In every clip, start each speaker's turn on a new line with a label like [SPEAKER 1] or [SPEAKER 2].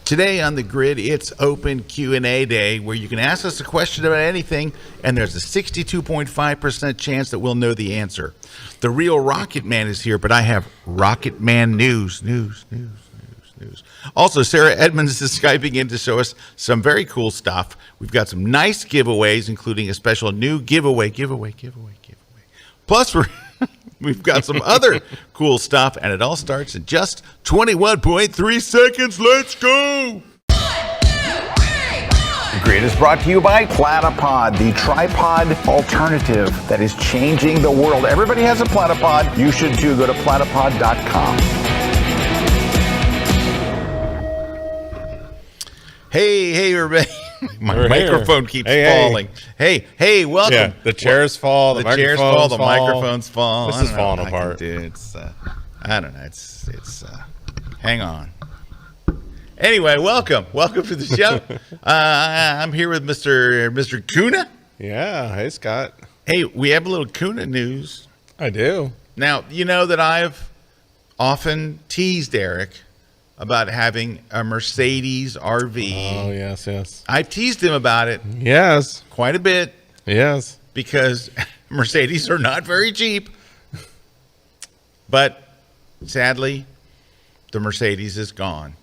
[SPEAKER 1] Today on the grid, it's open Q&A day where you can ask us a question about anything, and there's a 62.5% chance that we'll know the answer. The real Rocket Man is here, but I have Rocket Man news. Also, Sarah Edmonds is Skyping in to show us some very cool stuff. We've got some nice giveaways, including a special new giveaway. Plus, we've got some other cool stuff, and it all starts in just 21.3 seconds. Let's go!
[SPEAKER 2] The Grid is brought to you by Platypod, the tripod alternative that is changing the world. Everybody has a Platypod. You should too. Go to platypod.com.
[SPEAKER 1] Hey, everybody. My microphone keeps falling. Hey, welcome.
[SPEAKER 3] Yeah, the chairs fall, the
[SPEAKER 1] microphones fall.
[SPEAKER 3] This is falling apart.
[SPEAKER 1] I don't know. It's hang on. Anyway, welcome to the show. I'm here with Mr. Kuna.
[SPEAKER 3] Yeah, hey, Scott.
[SPEAKER 1] Hey, we have a little Kuna news.
[SPEAKER 3] I do.
[SPEAKER 1] Now, you know that I've often teased Erik about having a Mercedes RV.
[SPEAKER 3] Oh, yes.
[SPEAKER 1] I've teased him about it.
[SPEAKER 3] Yes.
[SPEAKER 1] Quite a bit.
[SPEAKER 3] Yes.
[SPEAKER 1] Because Mercedes are not very cheap. But sadly, the Mercedes is gone.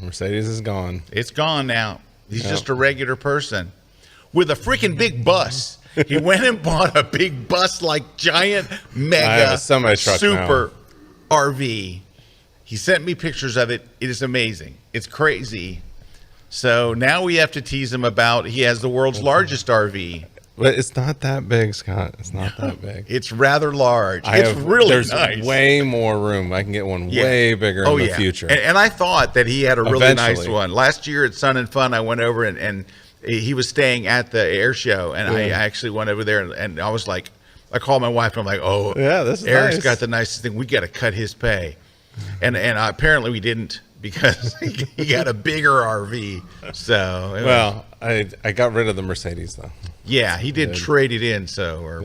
[SPEAKER 3] Mercedes is gone.
[SPEAKER 1] It's gone now. He's just a regular person with a freaking big bus. He went and bought a big bus, like giant, mega, super RV. He sent me pictures of it. It is amazing. It's crazy. So now we have to tease him about he has the world's largest RV.
[SPEAKER 3] But it's not that big, Scott. It's not that big.
[SPEAKER 1] It's rather large. There's
[SPEAKER 3] nice. Way more room. I can get one way bigger in the future.
[SPEAKER 1] And I thought that he had a really nice one. Last year at Sun and Fun, I went over and he was staying at the air show. And I actually went over there and I was like, I called my wife and I'm like, oh, yeah, this is Eric's nice. Got the nicest thing. We got to cut his pay. And apparently we didn't, because he got a bigger RV. So
[SPEAKER 3] I got rid of the Mercedes though.
[SPEAKER 1] Yeah, he did trade it in,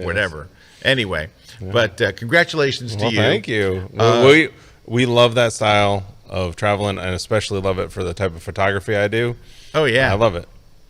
[SPEAKER 1] whatever. Anyway, but congratulations to you.
[SPEAKER 3] Thank you. We love that style of traveling, and especially love it for the type of photography I do.
[SPEAKER 1] Oh yeah,
[SPEAKER 3] I love it.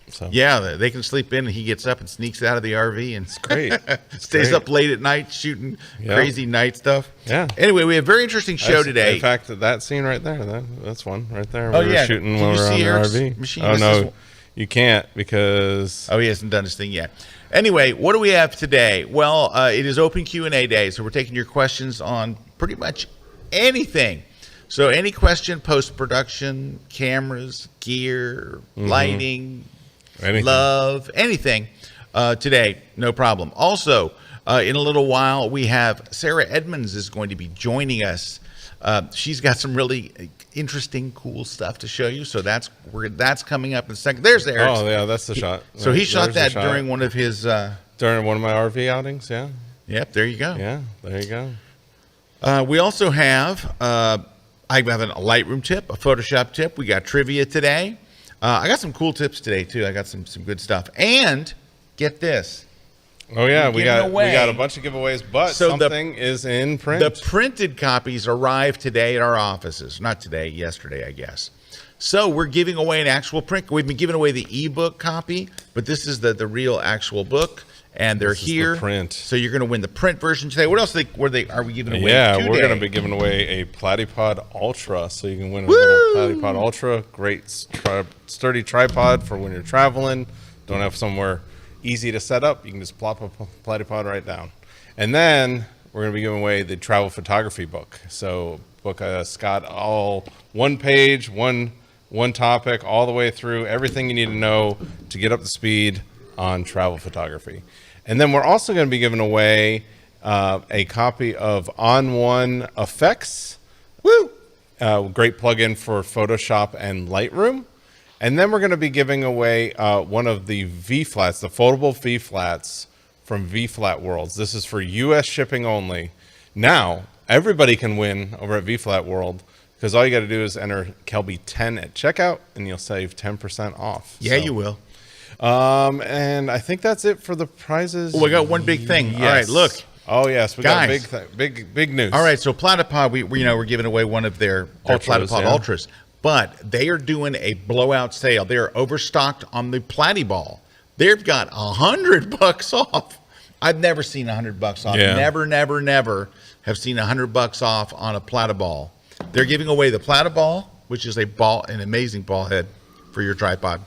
[SPEAKER 3] So.
[SPEAKER 1] Yeah, they can sleep in, and he gets up and sneaks out of the RV and
[SPEAKER 3] it's great.
[SPEAKER 1] Stays up late at night shooting crazy night stuff.
[SPEAKER 3] Yeah.
[SPEAKER 1] Anyway, we have a very interesting show today.
[SPEAKER 3] In fact, that scene right there, that's one right there.
[SPEAKER 1] Oh,
[SPEAKER 3] we were shooting
[SPEAKER 1] when we were on the
[SPEAKER 3] RV.
[SPEAKER 1] Machine?
[SPEAKER 3] Oh no, you can't because
[SPEAKER 1] he hasn't done his thing yet. Anyway, what do we have today? Well, it is open Q&A day, so we're taking your questions on pretty much anything. So any question, post-production, cameras, gear, lighting, anything. Love, anything today, no problem. Also, in a little while, we have Sarah Edmonds is going to be joining us. She's got some really interesting, cool stuff to show you. So that's coming up in a second. There's Erik.
[SPEAKER 3] Oh yeah, that's the shot.
[SPEAKER 1] So he shot that during one of his
[SPEAKER 3] during one of my RV outings. Yeah.
[SPEAKER 1] Yep. There you go.
[SPEAKER 3] Yeah. There you go.
[SPEAKER 1] We also have I have a Lightroom tip, a Photoshop tip. We got trivia today. I got some cool tips today too. I got some good stuff. And get this.
[SPEAKER 3] Oh yeah, we got a bunch of giveaways, but something is in print.
[SPEAKER 1] The printed copies arrived today at our offices. Not today, yesterday, I guess. So we're giving away an actual print. We've been giving away the ebook copy, but this is the real actual book, and they're here.
[SPEAKER 3] The print.
[SPEAKER 1] So you're going to win the print version today. What else are we giving away?
[SPEAKER 3] Yeah, we're going to be giving away a Platypod Ultra, so you can win a little Platypod Ultra. Great sturdy tripod for when you're traveling. Don't have somewhere easy to set up. You can just plop a Platypod right down. And then we're going to be giving away the travel photography book. So book Scott, all one page, one topic, all the way through everything you need to know to get up to speed on travel photography. And then we're also going to be giving away a copy of On1 Effects. Woo! Great plugin for Photoshop and Lightroom. And then we're going to be giving away one of the V-Flats, the foldable V-Flats from V-Flat Worlds. This is for U.S. shipping only. Now, everybody can win over at V-Flat World because all you got to do is enter Kelby 10 at checkout, and you'll save 10% off.
[SPEAKER 1] Yeah, you will.
[SPEAKER 3] And I think that's it for the prizes.
[SPEAKER 1] Well, we got one big thing.
[SPEAKER 3] Yes.
[SPEAKER 1] All right, look.
[SPEAKER 3] Oh yes, we
[SPEAKER 1] Guys.
[SPEAKER 3] got big news.
[SPEAKER 1] All right, so Platypod, we're giving away one of their
[SPEAKER 3] Ultras,
[SPEAKER 1] Platypod
[SPEAKER 3] yeah.
[SPEAKER 1] Ultras, but they are doing a blowout sale. They are overstocked on the Platyball. They've got $100 off. I've never seen $100 off.
[SPEAKER 3] Yeah.
[SPEAKER 1] Never have seen $100 off on a Platyball. They're giving away the Platyball, which is an amazing ball head for your tripod.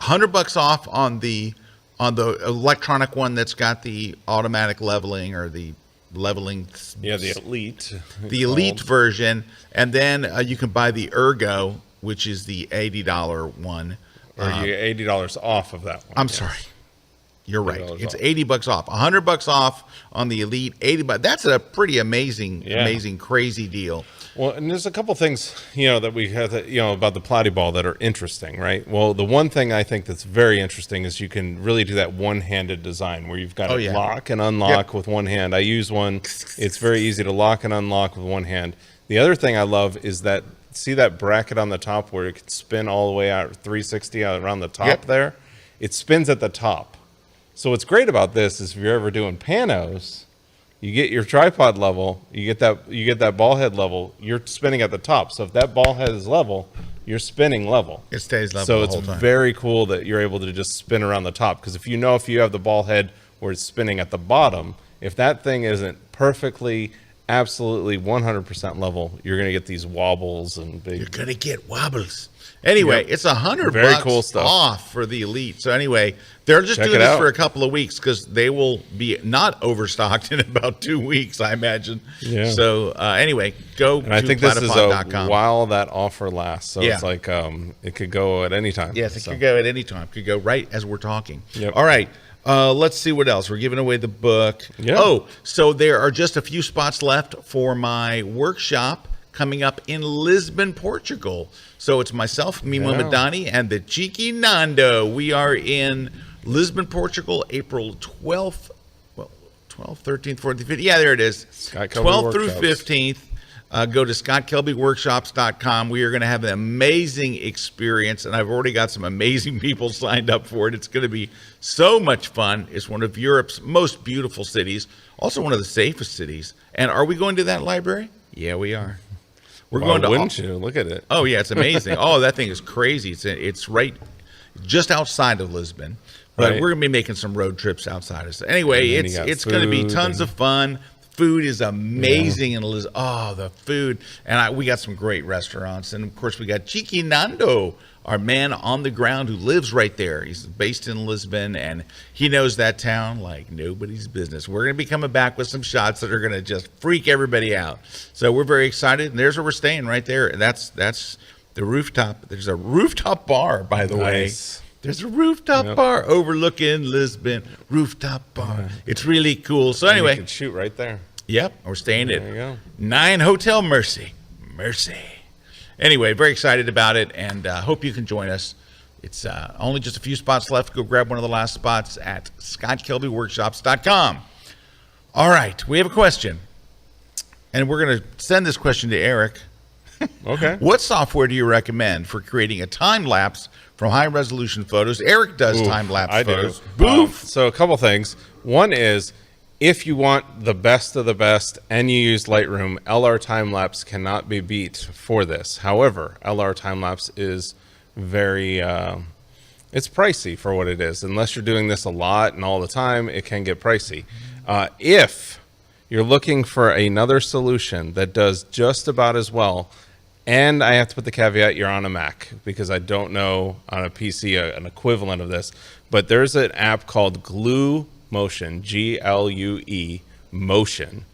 [SPEAKER 1] $100 off on the electronic one that's got the automatic leveling or the leveling.
[SPEAKER 3] Yeah, the Elite.
[SPEAKER 1] The Elite version, and then you can buy the Ergo, which is the $80 one.
[SPEAKER 3] Or you get $80 off of that one.
[SPEAKER 1] I'm sorry. You're right.
[SPEAKER 3] $80
[SPEAKER 1] It's
[SPEAKER 3] off.
[SPEAKER 1] $80 off. $100 off on the Elite. $80. That's a pretty amazing, crazy deal.
[SPEAKER 3] Well, and there's a couple things, that we have, about the Platyball that are interesting, right? Well, the one thing I think that's very interesting is you can really do that one-handed design where you've got to lock and unlock with one hand. I use one. It's very easy to lock and unlock with one hand. The other thing I love is that, see that bracket on the top where it can spin all the way out 360 around the top there? It spins at the top. So what's great about this is if you're ever doing panos, you get your tripod level, you get that ball head level, you're spinning at the top. So if that ball head is level, you're spinning level.
[SPEAKER 1] It stays level
[SPEAKER 3] So
[SPEAKER 1] the
[SPEAKER 3] it's
[SPEAKER 1] whole time.
[SPEAKER 3] very cool that you're able to just spin around the top. Because if you have the ball head where it's spinning at the bottom, if that thing isn't perfectly, absolutely 100% level, you're going to get these wobbles and big.
[SPEAKER 1] You're going to get wobbles. Anyway, it's $100
[SPEAKER 3] Very cool stuff.
[SPEAKER 1] off for the Elite. So anyway, they're just
[SPEAKER 3] Check
[SPEAKER 1] doing
[SPEAKER 3] it
[SPEAKER 1] this
[SPEAKER 3] out.
[SPEAKER 1] for a couple of weeks because they will be not overstocked in about 2 weeks, I imagine.
[SPEAKER 3] Yeah.
[SPEAKER 1] So anyway, go
[SPEAKER 3] And I
[SPEAKER 1] to
[SPEAKER 3] think this is
[SPEAKER 1] platypod.com.
[SPEAKER 3] while that offer lasts. So
[SPEAKER 1] Yeah.
[SPEAKER 3] it's like it could go at any time.
[SPEAKER 1] Yes, it
[SPEAKER 3] So,
[SPEAKER 1] could go at any time. It could go right as we're talking.
[SPEAKER 3] Yep.
[SPEAKER 1] All right. Let's see what else. We're giving away the book.
[SPEAKER 3] Yeah.
[SPEAKER 1] Oh, so there are just a few spots left for my workshop coming up in Lisbon, Portugal. So it's myself, Mimo Madani, and the Cheeky Nando. We are in Lisbon, Portugal, April 12th. Well, 12th, 13th, 14th, 15th. Yeah, there it is.
[SPEAKER 3] Scott Kelby
[SPEAKER 1] 12th through
[SPEAKER 3] Workshops.
[SPEAKER 1] 15th. Go to scottkelbyworkshops.com. We are going to have an amazing experience, and I've already got some amazing people signed up for it. It's going to be so much fun. It's one of Europe's most beautiful cities, also one of the safest cities. And are we going to that library? Yeah, we are. We're
[SPEAKER 3] Why
[SPEAKER 1] going to.
[SPEAKER 3] wouldn't you? Look at it.
[SPEAKER 1] Oh yeah, it's amazing. Oh, that thing is crazy. It's right just outside of Lisbon, but
[SPEAKER 3] Right.
[SPEAKER 1] we're gonna be making some road trips outside of. Anyway,
[SPEAKER 3] And then you got
[SPEAKER 1] it's gonna be
[SPEAKER 3] food
[SPEAKER 1] tons
[SPEAKER 3] and-
[SPEAKER 1] of fun. Food is amazing in Lisbon. Oh, the food, and we got some great restaurants, and of course we got Cheeky Nando, our man on the ground who lives right there. He's based in Lisbon, and he knows that town like nobody's business. We're going to be coming back with some shots that are going to just freak everybody out. So we're very excited, and there's where we're staying right there. And that's the rooftop. There's a rooftop bar, by the way.
[SPEAKER 3] Nice.
[SPEAKER 1] There's a rooftop bar overlooking Lisbon. Rooftop bar. It's really cool. So
[SPEAKER 3] You
[SPEAKER 1] anyway,
[SPEAKER 3] can shoot right there.
[SPEAKER 1] yep, we're staying
[SPEAKER 3] There you
[SPEAKER 1] at
[SPEAKER 3] go.
[SPEAKER 1] 9 Hotel Mercy. Anyway, very excited about it, and hope you can join us. It's only just a few spots left. Go grab one of the last spots at scottkelbyworkshops.com. All right, we have a question, and we're going to send this question to Erik.
[SPEAKER 3] Okay.
[SPEAKER 1] What software do you recommend for creating a time-lapse from high-resolution photos? Erik does time-lapse
[SPEAKER 3] I
[SPEAKER 1] photos.
[SPEAKER 3] do.
[SPEAKER 1] Boof!
[SPEAKER 3] So a couple things. One is if you want the best of the best and you use Lightroom, LR time-lapse cannot be beat for this. However, LR time-lapse is very, it's pricey for what it is. Unless you're doing this a lot and all the time, it can get pricey. If you're looking for another solution that does just about as well, and I have to put the caveat, you're on a Mac, because I don't know on a PC an equivalent of this, but there's an app called Glue Motion, Glue Motion.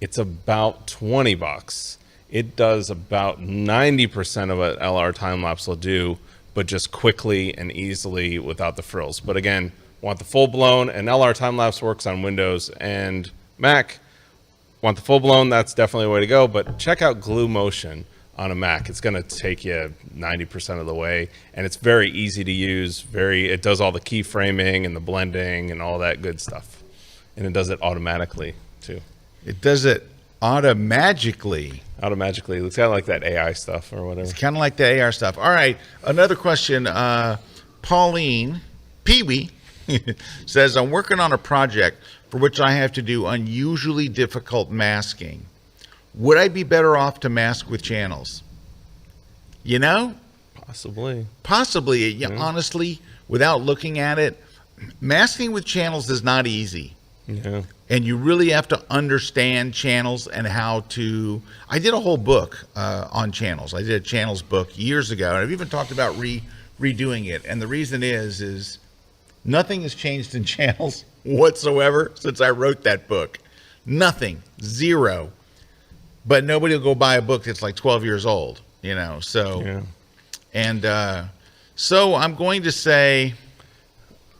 [SPEAKER 3] It's about $20. It does about 90% of what LR time-lapse will do, but just quickly and easily without the frills. But again, want the full-blown, and LR time-lapse works on Windows and Mac. Want the full-blown, that's definitely the way to go, but check out Glue Motion on a Mac. It's going to take you 90% of the way, and it's very easy to use. It does all the keyframing and the blending and all that good stuff, and it does it automatically too.
[SPEAKER 1] It does it automatically.
[SPEAKER 3] Automatically, it's kind of like that AI stuff or whatever.
[SPEAKER 1] It's kind of like the AR stuff. All right, another question. Pauline Pee-wee says, I'm working on a project for which I have to do unusually difficult masking, would I be better off to mask with channels? You know? Possibly. Yeah, honestly, without looking at it, masking with channels is not easy.
[SPEAKER 3] Yeah.
[SPEAKER 1] And you really have to understand channels and how to. I did a whole book on channels. I did a channels book years ago, and I've even talked about redoing it. And the reason is nothing has changed in channels whatsoever since I wrote that book. Nothing. Zero. But nobody will go buy a book that's like 12 years old, you know. So,
[SPEAKER 3] Yeah.
[SPEAKER 1] And so I'm going to say.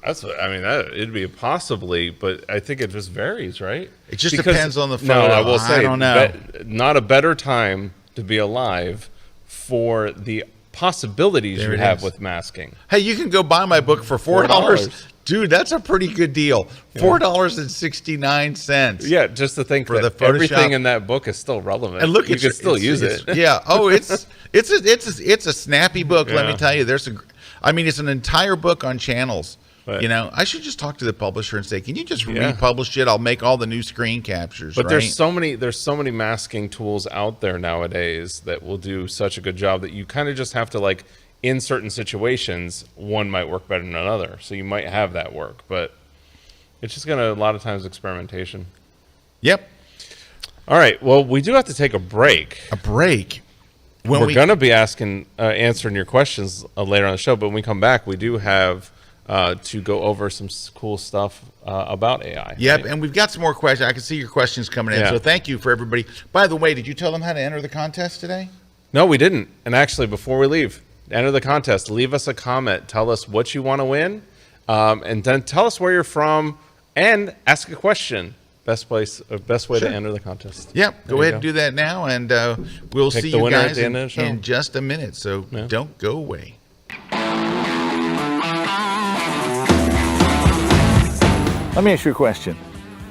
[SPEAKER 3] That's what, I mean, it'd be possibly, but I think it just varies, right?
[SPEAKER 1] It just depends on the photo.
[SPEAKER 3] No, I will say,
[SPEAKER 1] I don't know.
[SPEAKER 3] Not a better time to be alive for the possibilities
[SPEAKER 1] There
[SPEAKER 3] you
[SPEAKER 1] it
[SPEAKER 3] have
[SPEAKER 1] is.
[SPEAKER 3] with masking.
[SPEAKER 1] Hey, you can go buy my book for $4. Dude, that's a pretty good deal. $4.69.
[SPEAKER 3] Yeah, just to think
[SPEAKER 1] For
[SPEAKER 3] that
[SPEAKER 1] the Photoshop.
[SPEAKER 3] everything in that book is still relevant.
[SPEAKER 1] And look,
[SPEAKER 3] you can still use it.
[SPEAKER 1] Yeah. Oh, it's a snappy book. Let me
[SPEAKER 3] Yeah.
[SPEAKER 1] tell you. It's an entire book on channels.
[SPEAKER 3] But-
[SPEAKER 1] You know, I should just talk to the publisher and say, "Can you just republish it? I'll make all the new screen captures."
[SPEAKER 3] But
[SPEAKER 1] right?
[SPEAKER 3] there's so many masking tools out there nowadays that will do such a good job that you kind of just have to, like, in certain situations, one might work better than another. So you might have that work, but it's just gonna a lot of times experimentation.
[SPEAKER 1] Yep.
[SPEAKER 3] All right. Well, we do have to take a break.
[SPEAKER 1] A break.
[SPEAKER 3] We're gonna be answering your questions later on the show, but when we come back, we do have to go over some cool stuff about AI.
[SPEAKER 1] Yep,
[SPEAKER 3] right?
[SPEAKER 1] and we've got some more questions. I can see your questions coming in.
[SPEAKER 3] Yeah.
[SPEAKER 1] So thank you for everybody. By the way, did you tell them how to enter the contest today?
[SPEAKER 3] No, we didn't. And actually, before we leave, enter the contest. Leave us a comment. Tell us what you want to win, and then tell us where you're from, and ask a question. Best way to enter the contest.
[SPEAKER 1] Yep, go ahead and do that now, and we'll
[SPEAKER 3] Pick
[SPEAKER 1] see
[SPEAKER 3] the
[SPEAKER 1] you
[SPEAKER 3] winner at
[SPEAKER 1] guys
[SPEAKER 3] the end of the show.
[SPEAKER 1] in just a minute. So
[SPEAKER 3] Yeah.
[SPEAKER 1] don't go away.
[SPEAKER 2] Let me ask you a question.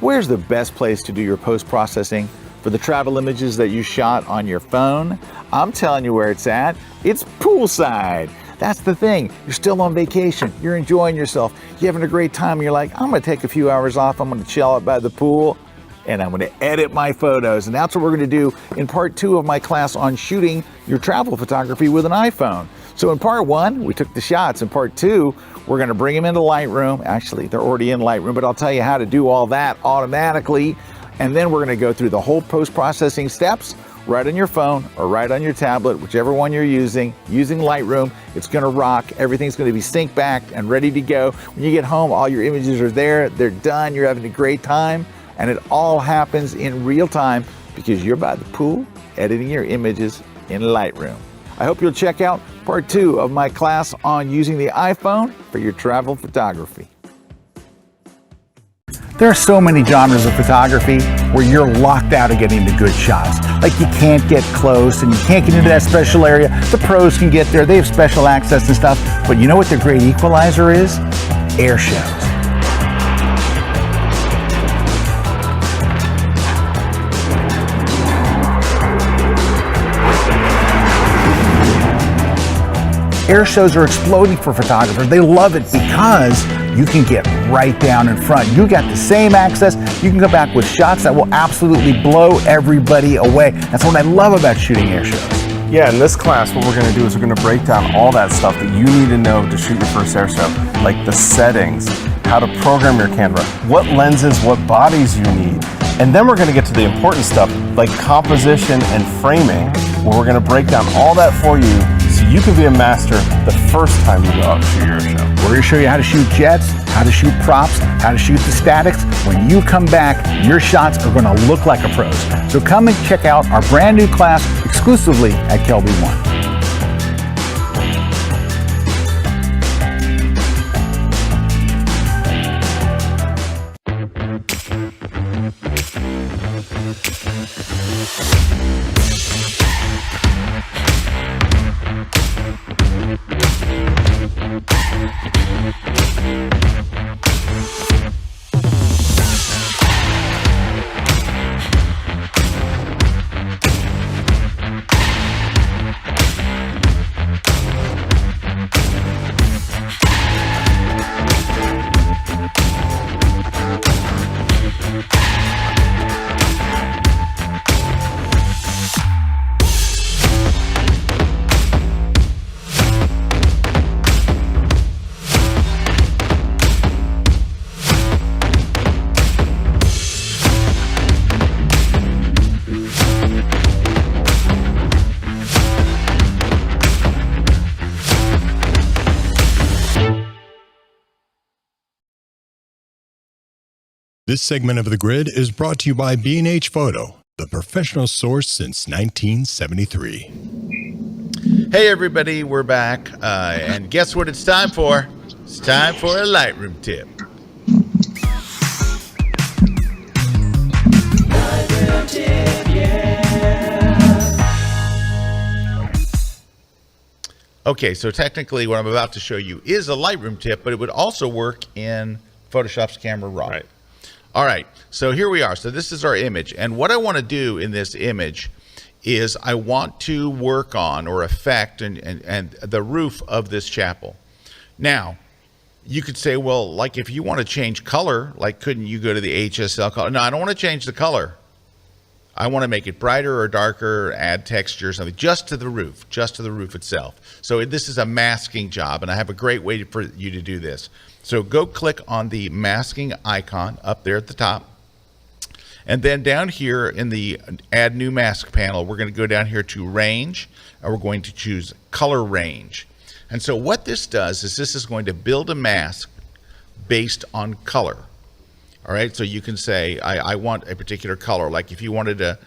[SPEAKER 2] Where's the best place to do your post-processing for the travel images that you shot on your phone? I'm telling you where it's at. It's poolside. That's the thing. You're still on vacation. You're enjoying yourself. You're having a great time. And you're like, I'm going to take a few hours off. I'm going to chill out by the pool, and I'm going to edit my photos. And that's what we're going to do in part 2 of my class on shooting your travel photography with an iPhone. So in part 1, we took the shots. In part 2, we're going to bring them into Lightroom. Actually, they're already in Lightroom, but I'll tell you how to do all that automatically. And then we're going to go through the whole post-processing steps right on your phone or right on your tablet, whichever one you're using Lightroom. It's going to rock. Everything's going to be synced back and ready to go. When you get home, all your images are there. They're done. You're having a great time. And it all happens in real time because you're by the pool editing your images in Lightroom. I hope you'll check out part 2 of my class on using the iPhone for your travel photography. There are so many genres of photography where you're locked out of getting the good shots. Like you can't get close and you can't get into that special area. The pros can get there, they have special access and stuff. But you know what the great equalizer is? Air shows. Air shows are exploding for photographers. They love it because you can get right down in front. You got the same access. You can come back with shots that will absolutely blow everybody away. That's what I love about shooting air shows.
[SPEAKER 4] Yeah, in this class, what we're going to do is we're going to break down all that stuff that you need to know to shoot your first air show, like the settings, how to program your camera, what lenses, what bodies you need. And then we're going to get to the important stuff like composition and framing, where we're going to break down all that for you so you can be a master the first time you go out and shoot your show.
[SPEAKER 2] We're going to show you how to shoot jets, how to shoot props, how to shoot the statics. When you come back, your shots are going to look like a pro's. So come and check out our brand new class exclusively at Kelby One.
[SPEAKER 5] This segment of The Grid is brought to you by B&H Photo, the professional source since 1973.
[SPEAKER 1] Hey everybody, we're back, and guess what it's time for? It's time for a Lightroom tip. Lightroom tip, yeah. Okay, so technically what I'm about to show you is a Lightroom tip, but it would also work in Photoshop's Camera Raw.
[SPEAKER 3] Right.
[SPEAKER 1] All right, so here we are. So this is our image, and what I want to do in this image is I want to work on or affect and the roof of this chapel. Now, you could say, well, like if you want to change color, like couldn't you go to the HSL color? No, I don't want to change the color. I want to make it brighter or darker, add texture or something, just to the roof itself. So this is a masking job, and I have a great way for you to do this. So go click on the masking icon up there at the top. And then down here in the Add New Mask panel, we're going to go down here to Range, and we're going to choose Color Range. And so what this does is this is going to build a mask based on color. All right, so you can say, I want a particular color, like if you wanted to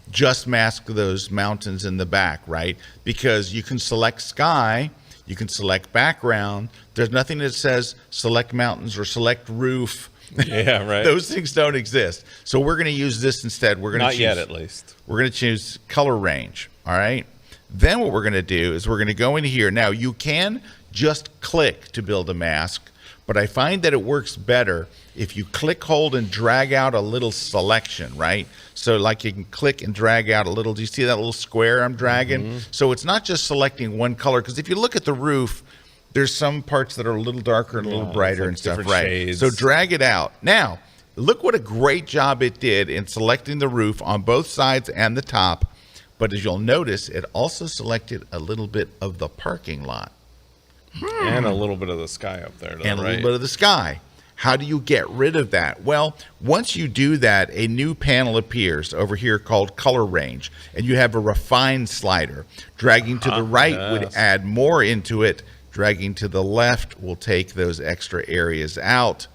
[SPEAKER 1] just mask those mountains in the back, right? Because you can select sky, you can select background. There's nothing that says select mountains or select roof.
[SPEAKER 3] Yeah, right.
[SPEAKER 1] Those things don't exist. So we're going to use this instead. We're going to
[SPEAKER 3] Not yet, at least.
[SPEAKER 1] We're going to choose color range. All right. Then what we're going to do is we're going to go in here. Now you can just click to build a mask, but I find that it works better if you click, hold, and drag out a little selection, right? So like you can click and drag out a little. Do you see that little square I'm dragging? Mm-hmm. So it's not just selecting one color, because if you look at the roof, there's some parts that are a little darker and a little brighter and stuff, right? Shades. So drag it out. Now, look what a great job it did in selecting the roof on both sides and the top. But as you'll notice, it also selected a little bit of the parking lot.
[SPEAKER 3] And a little bit of the sky up there.
[SPEAKER 1] And a little bit of the sky. How do you get rid of that? Well, once you do that, a new panel appears over here called Color Range, and you have a Refine slider. Dragging to the right would add more into it. Dragging to the left will take those extra areas out.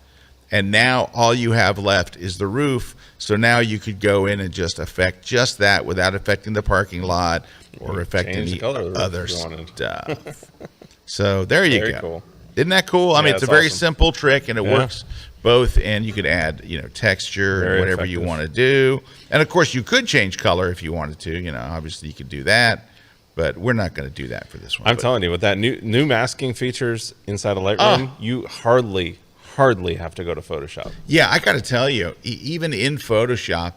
[SPEAKER 1] And now all you have left is the roof. So now you could go in and just affect just that without affecting the parking lot or affecting the other stuff. So there you go.
[SPEAKER 3] Cool.
[SPEAKER 1] Isn't that cool? I mean, it's a very simple trick, and it works both. And you could add, texture and whatever you want to do. And of course, you could change color if you wanted to. Obviously, you could do that. But we're not going to do that for this one.
[SPEAKER 3] I'm telling you, with that new masking features inside of Lightroom, you hardly have to go to Photoshop.
[SPEAKER 1] Yeah, I got to tell you, even in Photoshop,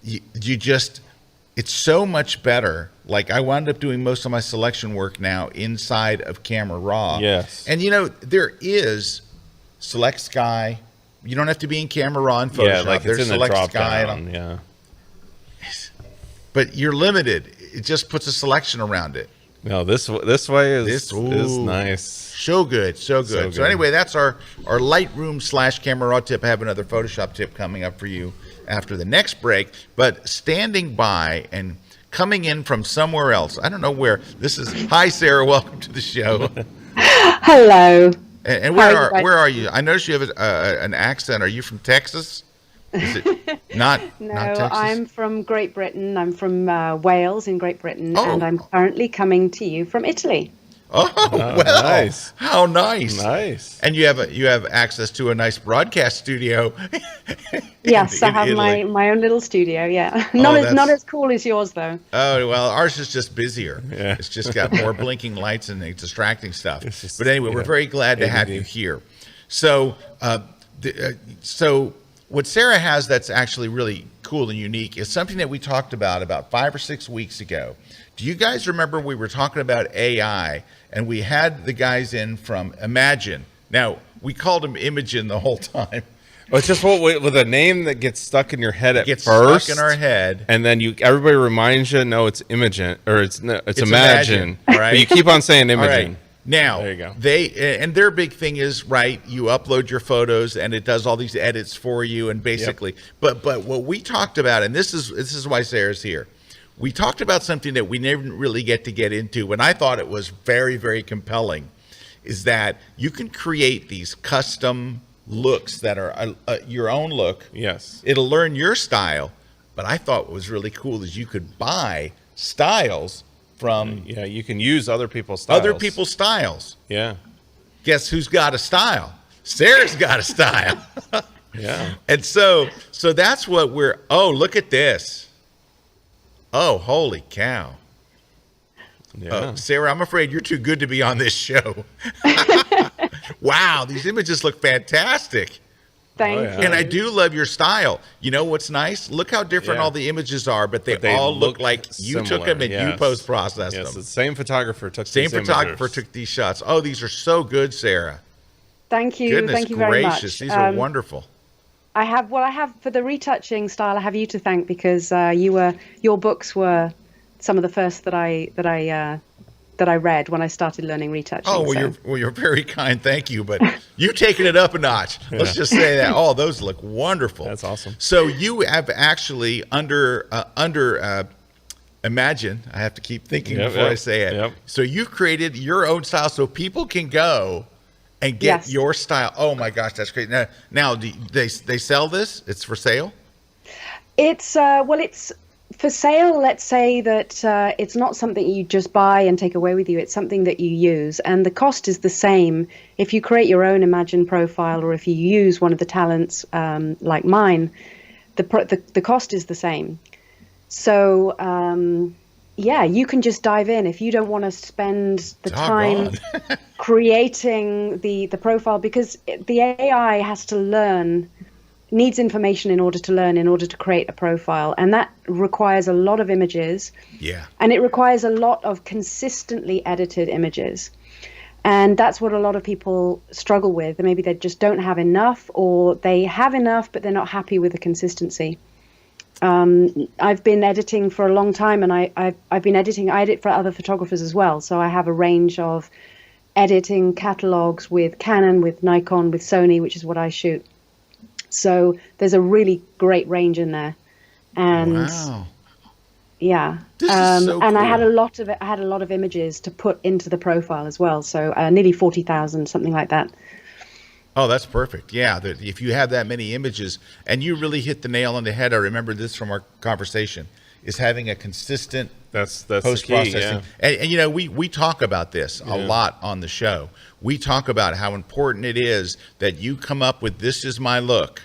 [SPEAKER 1] it's so much better. Like I wound up doing most of my selection work now inside of Camera Raw.
[SPEAKER 3] Yes.
[SPEAKER 1] And there is select sky. You don't have to be in Camera Raw in Photoshop.
[SPEAKER 3] Yeah, like
[SPEAKER 1] there's
[SPEAKER 3] it's in
[SPEAKER 1] select
[SPEAKER 3] the drop
[SPEAKER 1] sky.
[SPEAKER 3] down. Yeah.
[SPEAKER 1] But you're limited. It just puts a selection around it.
[SPEAKER 3] No, this way is nice.
[SPEAKER 1] So good. So anyway, that's our Lightroom / Camera Raw tip. I have another Photoshop tip coming up for you after the next break. But standing by and coming in from somewhere else, I don't know where. Hi, Sarah. Welcome to the show.
[SPEAKER 6] Hello.
[SPEAKER 1] And where are you? I noticed you have an accent. Are you from Texas? Is it not?
[SPEAKER 6] No,
[SPEAKER 1] not Texas?
[SPEAKER 6] I'm from Great Britain. I'm from Wales in Great Britain, and I'm currently coming to you from Italy.
[SPEAKER 1] Oh, well, nice. How nice.
[SPEAKER 3] Nice.
[SPEAKER 1] And you have access to a nice broadcast studio.
[SPEAKER 6] Yes, I have my own little studio, yeah. Not as cool as yours, though.
[SPEAKER 1] Oh, well, ours is just busier.
[SPEAKER 3] Yeah.
[SPEAKER 1] It's just got more blinking lights and distracting stuff. But anyway, we're very glad to have you here. So, what Sarah has that's actually really cool and unique is something that we talked about 5 or 6 weeks ago. Do you guys remember we were talking about AI, and we had the guys in from Imagine? Now, we called him Imogen the whole time.
[SPEAKER 3] Well, it's just with a name that gets stuck in your head at first.
[SPEAKER 1] Stuck in our head.
[SPEAKER 3] And then everybody reminds you, no, it's Imogen, or it's Imagine.
[SPEAKER 1] All right.
[SPEAKER 3] But you keep on saying Imogen.
[SPEAKER 1] All right. Now,
[SPEAKER 3] there you go.
[SPEAKER 1] Their big thing is, right, you upload your photos and it does all these edits for you, and basically, but what we talked about, and this is why Sarah's here. We talked about something that we never really get into, and I thought it was very, very compelling, is that you can create these custom looks that are your own look.
[SPEAKER 3] Yes.
[SPEAKER 1] It'll learn your style. But I thought what was really cool is you could buy styles from
[SPEAKER 3] Yeah, you can use other people's styles.
[SPEAKER 1] other people's styles.
[SPEAKER 3] Yeah.
[SPEAKER 1] Guess who's got a style? Sarah's got a style.
[SPEAKER 3] Yeah.
[SPEAKER 1] And so that's what oh, look at this. Oh, holy cow.
[SPEAKER 3] Yeah.
[SPEAKER 1] Sarah, I'm afraid you're too good to be on this show. Wow, these images look fantastic.
[SPEAKER 6] Thank
[SPEAKER 3] yeah.
[SPEAKER 6] you.
[SPEAKER 1] And I do love your style. You know what's nice? Look how different
[SPEAKER 3] Yeah.
[SPEAKER 1] all the images are, but they
[SPEAKER 3] But they
[SPEAKER 1] all look
[SPEAKER 3] look
[SPEAKER 1] like you took
[SPEAKER 3] similar,
[SPEAKER 1] them and you
[SPEAKER 3] yes.
[SPEAKER 1] post-processed
[SPEAKER 3] Yes,
[SPEAKER 1] them.
[SPEAKER 3] the same photographer took
[SPEAKER 1] Same
[SPEAKER 3] these
[SPEAKER 1] photographer
[SPEAKER 3] images.
[SPEAKER 1] took these shots. Oh, these are so good, Sarah.
[SPEAKER 6] Thank you.
[SPEAKER 1] Goodness
[SPEAKER 6] Thank you very
[SPEAKER 1] gracious,
[SPEAKER 6] much.
[SPEAKER 1] these are wonderful.
[SPEAKER 6] I have for the retouching style. I have you to thank because your books were some of the first that I read when I started learning retouching.
[SPEAKER 1] Oh, well, you're very kind. Thank you. But you've taken it up a notch. Let's just say that. Oh, those look wonderful.
[SPEAKER 3] That's awesome.
[SPEAKER 1] So you have actually under Imagine. I have to keep thinking before I say it.
[SPEAKER 3] Yep.
[SPEAKER 1] So you've created your own style so people can go and get
[SPEAKER 6] Yes.
[SPEAKER 1] your style. Oh my gosh, that's great. Now do they sell this? It's for sale?
[SPEAKER 6] It's it's for sale. Let's say that it's not something you just buy and take away with you. It's something that you use, and the cost is the same if you create your own Imagine profile or if you use one of the talents like mine. The cost is the same. So yeah, you can just dive in if you don't want to spend the time creating the profile, because the AI has to learn. Needs information in order to learn, in order to create a profile. And that requires a lot of images.
[SPEAKER 1] Yeah.
[SPEAKER 6] And it requires a lot of consistently edited images. And that's what a lot of people struggle with. Maybe they just don't have enough, or they have enough, but they're not happy with the consistency. I've been editing for a long time, and I've been editing. I edit for other photographers as well. So I have a range of editing catalogs with Canon, with Nikon, with Sony, which is what I shoot. So there's a really great range in there, and
[SPEAKER 1] Wow.
[SPEAKER 6] yeah,
[SPEAKER 1] This is so
[SPEAKER 6] and I had
[SPEAKER 1] cool.
[SPEAKER 6] I had a lot of images to put into the profile as well. So nearly 40,000, something like that.
[SPEAKER 1] Oh, that's perfect. Yeah, if you have that many images, and you really hit the nail on the head. I remember this from our conversation, is having a consistent
[SPEAKER 3] That's the key,
[SPEAKER 1] post-processing.
[SPEAKER 3] yeah.
[SPEAKER 1] And you know, we talk about this a lot on the show. We talk about how important it is that you come up with this is my look,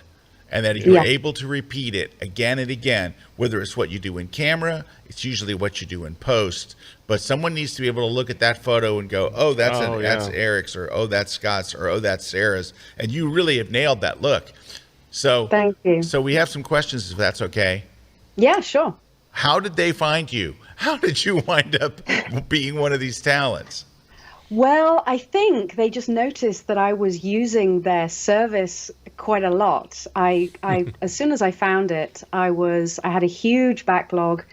[SPEAKER 1] and that you're
[SPEAKER 6] Yeah.
[SPEAKER 1] able to repeat it again and again, whether it's what you do in camera, it's usually what you do in post. But someone needs to be able to look at that photo and go, oh, that's
[SPEAKER 3] yeah.
[SPEAKER 1] Erik's, or oh, that's Scott's, or oh, that's Sarah's. And you really have nailed that look. So
[SPEAKER 6] Thank you.
[SPEAKER 1] So we have some questions, if that's okay.
[SPEAKER 6] Yeah, sure.
[SPEAKER 1] How did they find you? How did you wind up being one of these talents?
[SPEAKER 6] Well, I think they just noticed that I was using their service quite a lot. I as soon as I found it, I had a huge backlog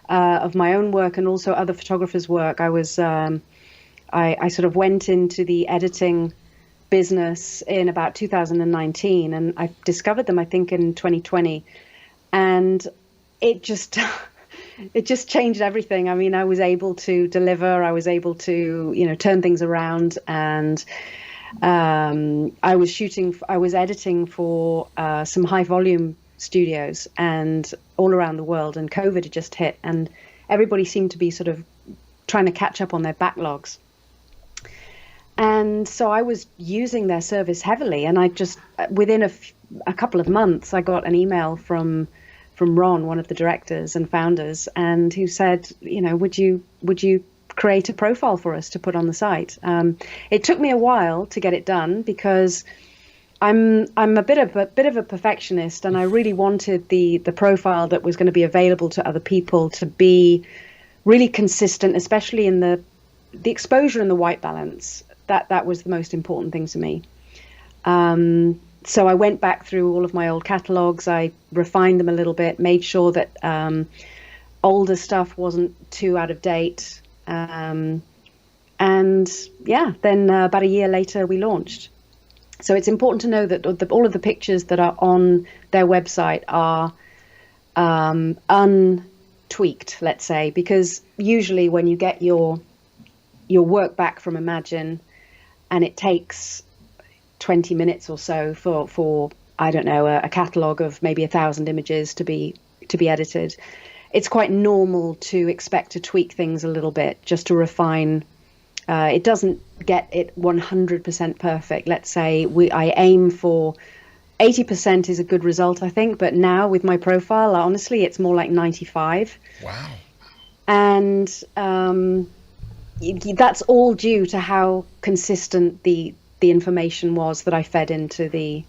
[SPEAKER 6] of my own work and also other photographers' work. I sort of went into the editing business in about 2019, and I discovered them, I think, in 2020, and it just it just changed everything. I mean, I was able to deliver. I was able to, turn things around, and I was editing for some high volume studios and all around the world, and COVID had just hit, and everybody seemed to be sort of trying to catch up on their backlogs. And so I was using their service heavily, and I just, within a couple of months, I got an email from Ron, one of the directors and founders, and who said, would you create a profile for us to put on the site? It took me a while to get it done because I'm a bit of a perfectionist, and I really wanted the profile that was going to be available to other people to be really consistent, especially in the exposure and the white balance. That was the most important thing to me. So I went back through all of my old catalogs. I refined them a little bit, made sure that older stuff wasn't too out of date. And yeah, then about a year later, we launched. So it's important to know that all of the pictures that are on their website are untweaked, let's say, because usually when you get your work back from Imagine, and it takes 20 minutes or so for I don't know, a catalog of maybe 1,000 images to be edited. It's quite normal to expect to tweak things a little bit just to refine. It doesn't get it 100% perfect. Let's say I aim for 80% is a good result, I think. But now with my profile, honestly, it's more like 95.
[SPEAKER 1] Wow.
[SPEAKER 6] And that's all due to how consistent the information was that I fed into the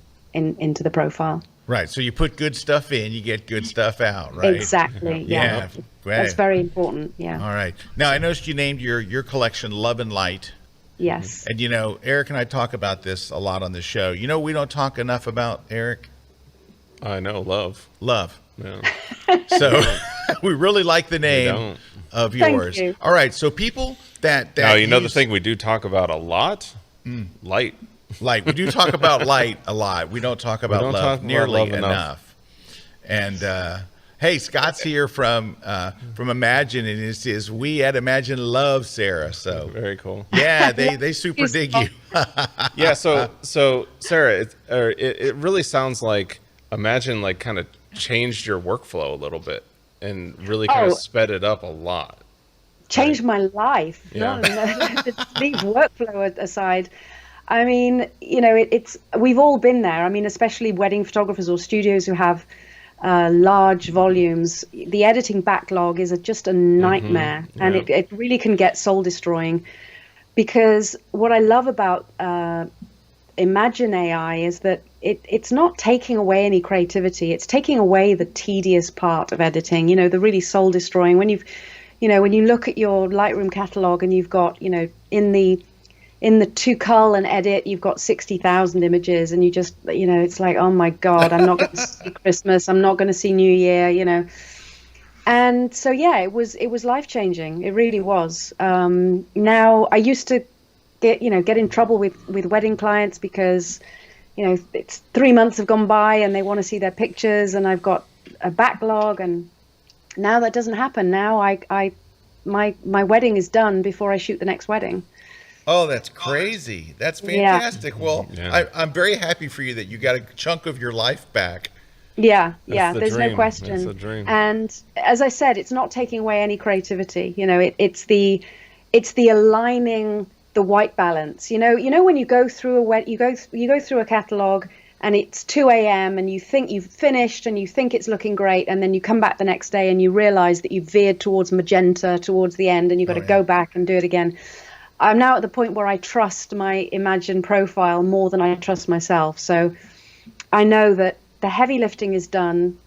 [SPEAKER 6] profile.
[SPEAKER 1] Right. So you put good stuff in, you get good stuff out, right?
[SPEAKER 6] Exactly. Yeah.
[SPEAKER 1] Great.
[SPEAKER 6] That's very important. Yeah.
[SPEAKER 1] All right. Now, I noticed you named your collection Love and Light.
[SPEAKER 6] Yes.
[SPEAKER 1] And, Erik and I talk about this a lot on the show. We don't talk enough about, Erik?
[SPEAKER 3] I know, love.
[SPEAKER 1] Love.
[SPEAKER 3] Yeah.
[SPEAKER 1] So we really like the name of yours.
[SPEAKER 6] Thank you.
[SPEAKER 1] All right. So people that
[SPEAKER 3] Now, the thing we do talk about a lot? Light.
[SPEAKER 1] Light. We do talk about light a lot. We don't talk about love nearly enough. And hey, Scott's here from Imagine, and it says we at Imagine love Sarah. So
[SPEAKER 3] very cool.
[SPEAKER 1] Yeah, they super dig you.
[SPEAKER 3] Yeah. So Sarah, it really sounds like Imagine like kind of changed your workflow a little bit and really kind of sped it up a lot.
[SPEAKER 6] Changed my life.
[SPEAKER 3] Yeah.
[SPEAKER 6] Leave workflow aside. I mean, it's we've all been there. I mean, especially wedding photographers or studios who have large volumes. The editing backlog is just a nightmare, and it really can get soul destroying. Because what I love about Imagine AI is that it's not taking away any creativity. It's taking away the tedious part of editing. The really soul destroying. When when you look at your Lightroom catalog and you've got in the to cull and edit, you've got 60,000 images, and you just, it's like, oh my God, I'm not going to see Christmas. I'm not going to see New Year, And so, yeah, it was life changing. It really was. Now I used to get in trouble with wedding clients because, it's 3 months have gone by and they want to see their pictures, and I've got a backlog, and now that doesn't happen. Now my wedding is done before I shoot the next wedding.
[SPEAKER 1] Oh, that's crazy. That's fantastic. Yeah. Well, I'm very happy for you that you got a chunk of your life back.
[SPEAKER 6] Yeah, there's no question.
[SPEAKER 3] That's the dream.
[SPEAKER 6] And as I said, it's not taking away any creativity. It's the aligning the white balance. When you go through you go through a catalog and it's 2 a.m. and you think you've finished and you think it's looking great, and then you come back the next day and you realize that you've veered towards magenta towards the end, and you've got to go back and do it again. I'm now at the point where I trust my Imagine profile more than I trust myself. So I know that the heavy lifting is done,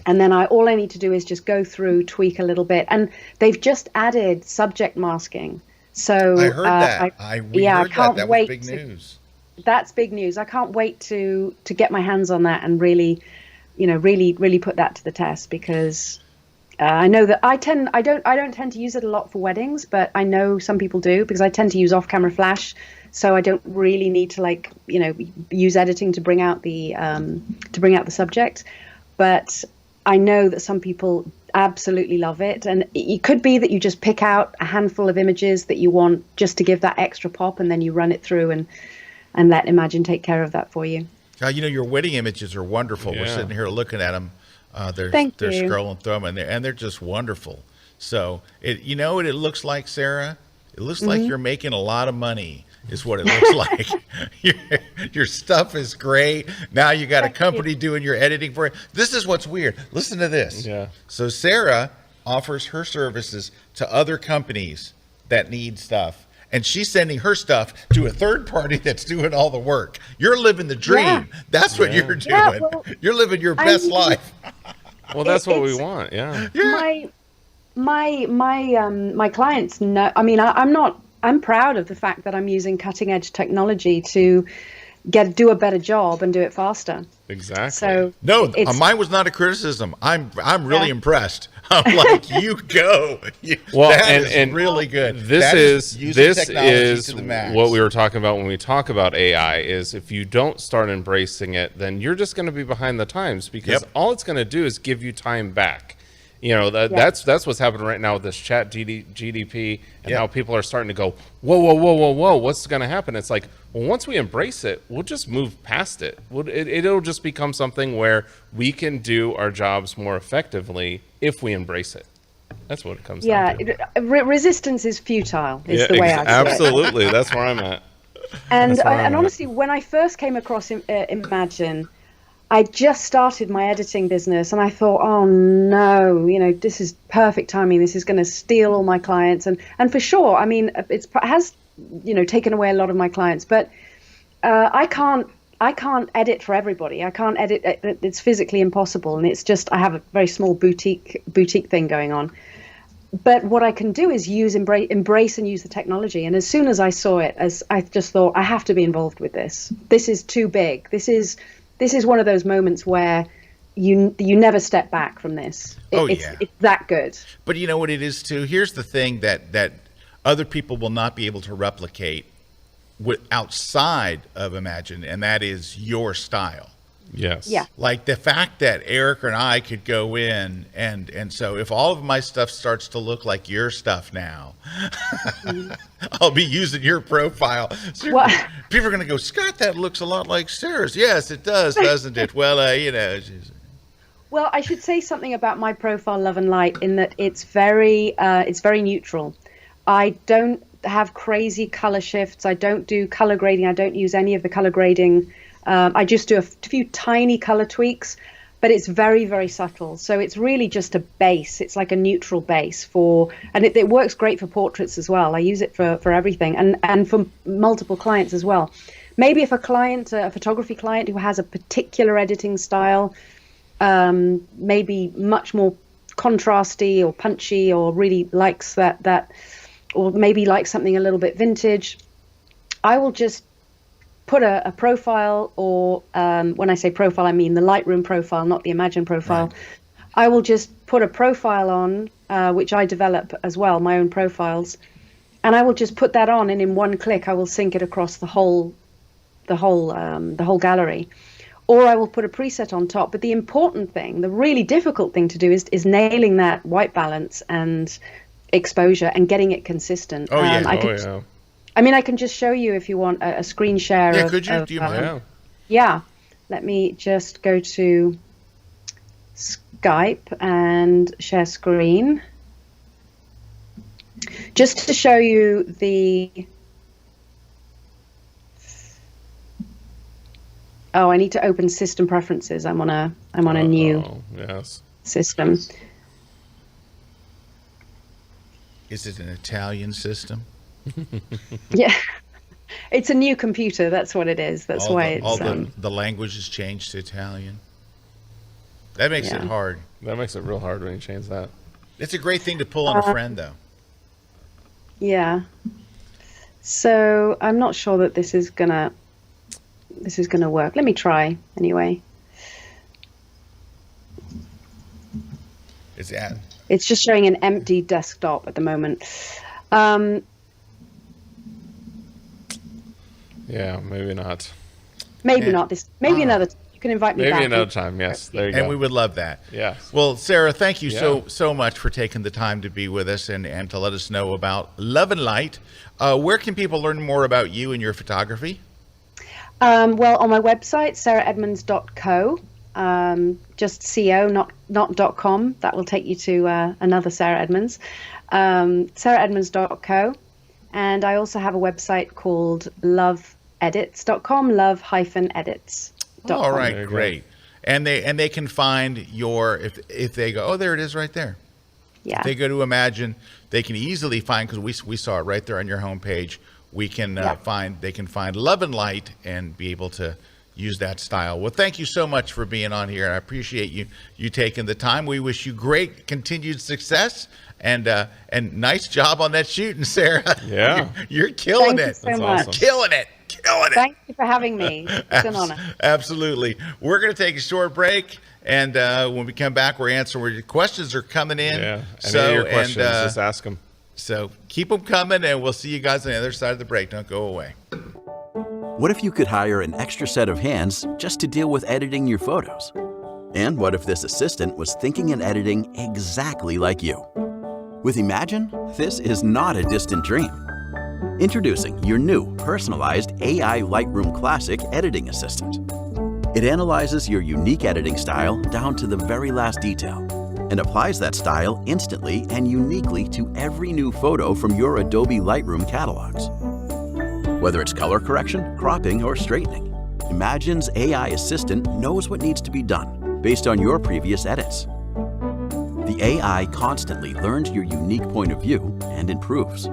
[SPEAKER 6] and then all I need to do is just go through, tweak a little bit. And they've just added subject masking. So
[SPEAKER 1] I heard that. I can't
[SPEAKER 6] that
[SPEAKER 1] wait.
[SPEAKER 6] Was
[SPEAKER 1] big news.
[SPEAKER 6] That's big news. I can't wait to get my hands on that and really put that to the test, because I know that I don't tend to use it a lot for weddings, but I know some people do, because I tend to use off-camera flash, so I don't really need to use editing to bring out the subject. But I know that some people absolutely love it, and it could be that you just pick out a handful of images that you want just to give that extra pop, and then you run it through and let Imagine take care of that for you.
[SPEAKER 1] Your wedding images are wonderful.
[SPEAKER 3] Yeah.
[SPEAKER 1] We're sitting here looking at them. They're scrolling through them, and they're just wonderful. So what it looks like, Sarah? It looks like you're making a lot of money, is what it looks like. Your stuff is great. Now you got a company doing your editing for you. This is what's weird. Listen to this.
[SPEAKER 3] Yeah.
[SPEAKER 1] So Sarah offers her services to other companies that need stuff, and she's sending her stuff to a third party that's doing all the work. You're living the dream.
[SPEAKER 6] Yeah.
[SPEAKER 1] That's what you're doing.
[SPEAKER 6] Yeah, well,
[SPEAKER 1] you're living your best life.
[SPEAKER 3] Well, that's what we want. Yeah.
[SPEAKER 6] My clients know. I mean, I'm proud of the fact that I'm using cutting edge technology to do a better job and do it faster.
[SPEAKER 3] Exactly.
[SPEAKER 6] So
[SPEAKER 1] mine was not a criticism. I'm really impressed. I'm like, you go. That is really good.
[SPEAKER 3] This is what we were talking about when we talk about AI. Is if you don't start embracing it, then you're just going to be behind the times, because all it's going to do is give you time back. You know, that's what's happening right now with this chat GDP and how people are starting to go, whoa, what's going to happen? It's like, well, once we embrace it, we'll just move past it. It'll just become something where we can do our jobs more effectively if we embrace it. That's what it comes down to.
[SPEAKER 6] Resistance is futile, is the way I see it.
[SPEAKER 3] Absolutely. That's where I'm at.
[SPEAKER 6] And honestly, when I first came across Imagine, I just started my editing business and I thought, oh no, you know, this is perfect timing. This is going to steal all my clients. And for sure, I mean, it has, you know, taken away a lot of my clients, but I can't edit for everybody. I can't edit. It's physically impossible. And it's just, I have a very small boutique thing going on. But what I can do is embrace and use the technology. And as soon as I saw it, I just thought, I have to be involved with this. This is too big. This is one of those moments where you never step back from this. It's that good.
[SPEAKER 1] But you know what it is too? Here's the thing that other people will not be able to replicate outside of Imagine, and that is your style.
[SPEAKER 3] Yes.
[SPEAKER 6] Yeah.
[SPEAKER 1] Like the fact that Erik and I could go in and so if all of my stuff starts to look like your stuff now, I'll be using your profile. So people are going to go, Scott, that looks a lot like Sarah's. Yes, it does, doesn't it? Well, you know.
[SPEAKER 6] Well, I should say something about my profile, Love and Light, in that it's very neutral. I don't have crazy color shifts. I don't do color grading. I don't use any of the color grading. I just do a few tiny color tweaks, but it's very, very subtle. So it's really just a base. It's like a neutral base and it works great for portraits as well. I use it for everything and for multiple clients as well. Maybe if a photography client who has a particular editing style, maybe much more contrasty or punchy or really likes that, or maybe likes something a little bit vintage, I will just put a profile, or when I say profile, I mean the Lightroom profile, not the Imagine profile. Right. I will just put a profile on, which I develop as well, my own profiles, and I will just put that on, and in one click, I will sync it across the whole gallery, or I will put a preset on top. But the important thing, the really difficult thing to do, is nailing that white balance and exposure and getting it consistent. I mean, I can just show you if you want a screen share.
[SPEAKER 1] Yeah, could you? Do you mind?
[SPEAKER 6] Yeah. Let me just go to Skype and share screen. Just to show you the... Oh, I need to open system preferences. I'm on a new system.
[SPEAKER 1] Is it an Italian system?
[SPEAKER 6] Yeah, it's a new computer. That's what it is. That's why
[SPEAKER 1] the language has changed to Italian. That makes it hard.
[SPEAKER 3] That makes it real hard when you change that.
[SPEAKER 1] It's a great thing to pull on a friend, though.
[SPEAKER 6] Yeah. So I'm not sure that this is gonna work. Let me try anyway. It's just showing an empty desktop at the moment.
[SPEAKER 3] Yeah, maybe not.
[SPEAKER 6] Maybe not this. Maybe another. You can invite me back.
[SPEAKER 3] Maybe another time. Yes, there you go.
[SPEAKER 1] And we would love that.
[SPEAKER 3] Yeah.
[SPEAKER 1] Well, Sarah, thank you so much for taking the time to be with us and to let us know about Love and Light. Where can people learn more about you and your photography?
[SPEAKER 6] Well, on my website, sarahedmonds.co. Just co, not .com. That will take you to another Sarah Edmonds. sarahedmonds.co. And I also have a website called loveedits.com, love-edits.com.
[SPEAKER 1] All right, great. And they can find your, if they go, oh, there it is right there.
[SPEAKER 6] Yeah.
[SPEAKER 1] If they go to Imagine, they can easily find, because we saw it right there on your homepage, they can find Love and Light and be able to use that style. Well, thank you so much for being on here. I appreciate you taking the time. We wish you great continued success and nice job on that shooting, Sarah.
[SPEAKER 3] Yeah.
[SPEAKER 1] You're killing
[SPEAKER 6] Thank
[SPEAKER 1] it.
[SPEAKER 6] you so much.
[SPEAKER 3] Awesome.
[SPEAKER 1] Killing it.
[SPEAKER 6] Thank you for having me. It's an honor.
[SPEAKER 1] Absolutely. We're going to take a short break, and when we come back, we're answering. Questions are coming in.
[SPEAKER 3] Yeah. Any of your questions, just ask them.
[SPEAKER 1] So keep them coming, and we'll see you guys on the other side of the break. Don't go away.
[SPEAKER 7] What if you could hire an extra set of hands just to deal with editing your photos? And what if this assistant was thinking and editing exactly like you? With Imagine, this is not a distant dream. Introducing your new personalized AI Lightroom Classic editing assistant. It analyzes your unique editing style down to the very last detail and applies that style instantly and uniquely to every new photo from your Adobe Lightroom catalogs. Whether it's color correction, cropping, or straightening, Imagine's AI assistant knows what needs to be done based on your previous edits. The AI constantly learns your unique point of view and improves.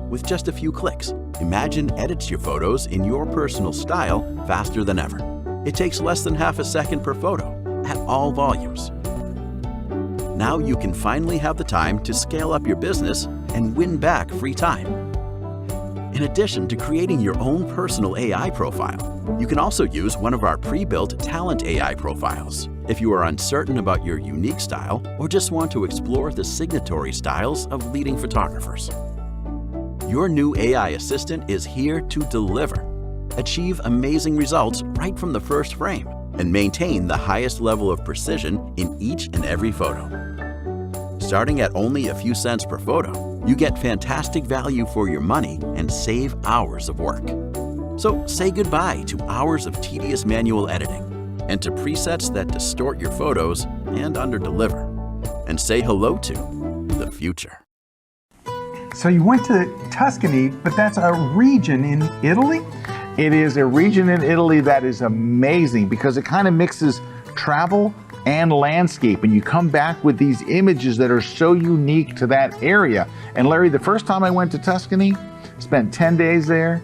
[SPEAKER 7] With just a few clicks, Imagine edits your photos in your personal style faster than ever. It takes less than half a second per photo at all volumes. Now you can finally have the time to scale up your business and win back free time. In addition to creating your own personal AI profile, you can also use one of our pre-built talent AI profiles if you are uncertain about your unique style or just want to explore the signatory styles of leading photographers. Your new AI assistant is here to deliver. Achieve amazing results right from the first frame and maintain the highest level of precision in each and every photo. Starting at only a few cents per photo, you get fantastic value for your money and save hours of work. So say goodbye to hours of tedious manual editing and to presets that distort your photos and underdeliver. And say hello to the future.
[SPEAKER 8] So you went to Tuscany, but that's a region in Italy?
[SPEAKER 2] It is a region in Italy that is amazing because it kind of mixes travel and landscape, and you come back with these images that are so unique to that area. And Larry, the first time I went to Tuscany, spent 10 days there,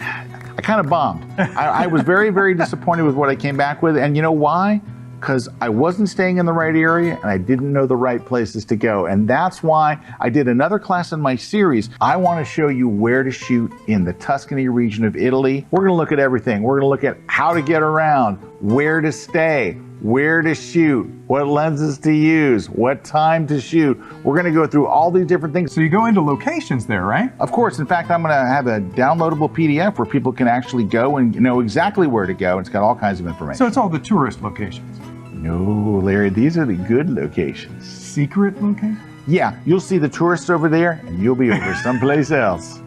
[SPEAKER 2] I kind of bombed. I was very, very disappointed with what I came back with, and you know why? Because I wasn't staying in the right area and I didn't know the right places to go. And that's why I did another class in my series. I want to show you where to shoot in the Tuscany region of Italy. We're going to look at everything. We're going to look at how to get around, where to stay, where to shoot, what lenses to use, what time to shoot. We're going to go through all these different things.
[SPEAKER 8] So you go into locations there, right?
[SPEAKER 2] Of course. In fact, I'm going to have a downloadable PDF where people can actually go and know exactly where to go. It's got all kinds of information.
[SPEAKER 8] So it's all the tourist locations.
[SPEAKER 2] No, Larry, these are the good locations.
[SPEAKER 8] Secret locations?
[SPEAKER 2] Yeah, you'll see the tourists over there and you'll be over someplace else.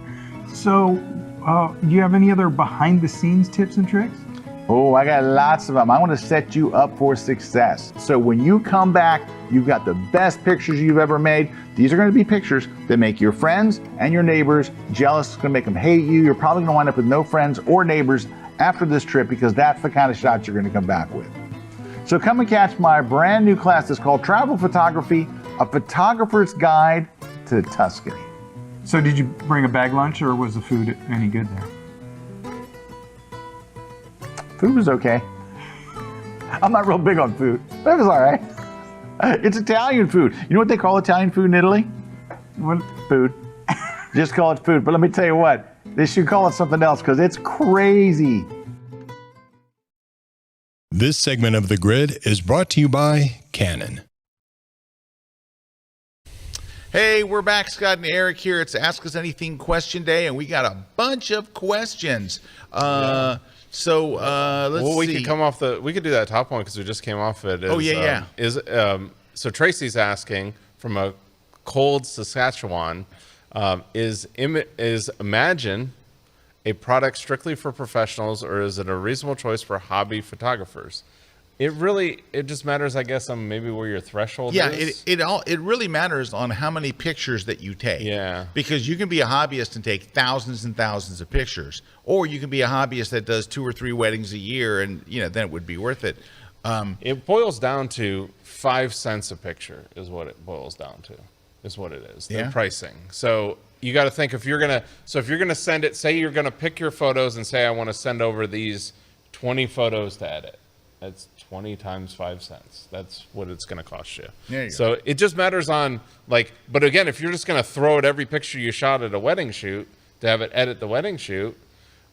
[SPEAKER 8] So, do you have any other behind the scenes tips and tricks?
[SPEAKER 2] Oh, I got lots of them. I want to set you up for success. So when you come back, you've got the best pictures you've ever made. These are going to be pictures that make your friends and your neighbors jealous. It's going to make them hate you. You're probably going to wind up with no friends or neighbors after this trip because that's the kind of shots you're going to come back with. So come and catch my brand new class. It's called Travel Photography, a photographer's guide to Tuscany.
[SPEAKER 8] So did you bring a bag lunch or was the food any good there?
[SPEAKER 2] Food was okay. I'm not real big on food, but it was all right. It's Italian food. You know what they call Italian food in Italy?
[SPEAKER 8] What?
[SPEAKER 2] Food. Just call it food. But let me tell you what, they should call it something else because it's crazy.
[SPEAKER 5] This segment of The Grid is brought to you by Canon.
[SPEAKER 1] Hey, we're back. Scott and Erik here. It's Ask Us Anything question day, and we got a bunch of questions. Let's
[SPEAKER 3] we
[SPEAKER 1] see.
[SPEAKER 3] could come off we could do that top one because we just came off it. So Tracy's asking from a cold Saskatchewan, is Imagine a product strictly for professionals, or is it a reasonable choice for hobby photographers? It just matters, I guess, on maybe where your threshold is.
[SPEAKER 1] It really matters on how many pictures that you take.
[SPEAKER 3] Yeah.
[SPEAKER 1] Because you can be a hobbyist and take thousands and thousands of pictures, or you can be a hobbyist that does 2 or 3 weddings a year, and then it would be worth it.
[SPEAKER 3] It boils down to 5 cents a picture is what it boils down to. Is what it is. The pricing. So you got to think if you're gonna send it. Say you're gonna pick your photos and say I want to send over these 20 photos to edit. That's 20 times 5 cents. That's what it's going to cost you.
[SPEAKER 1] There you go.
[SPEAKER 3] So it just matters on but again, if you're just going to throw at every picture you shot at a wedding shoot to have it edit the wedding shoot,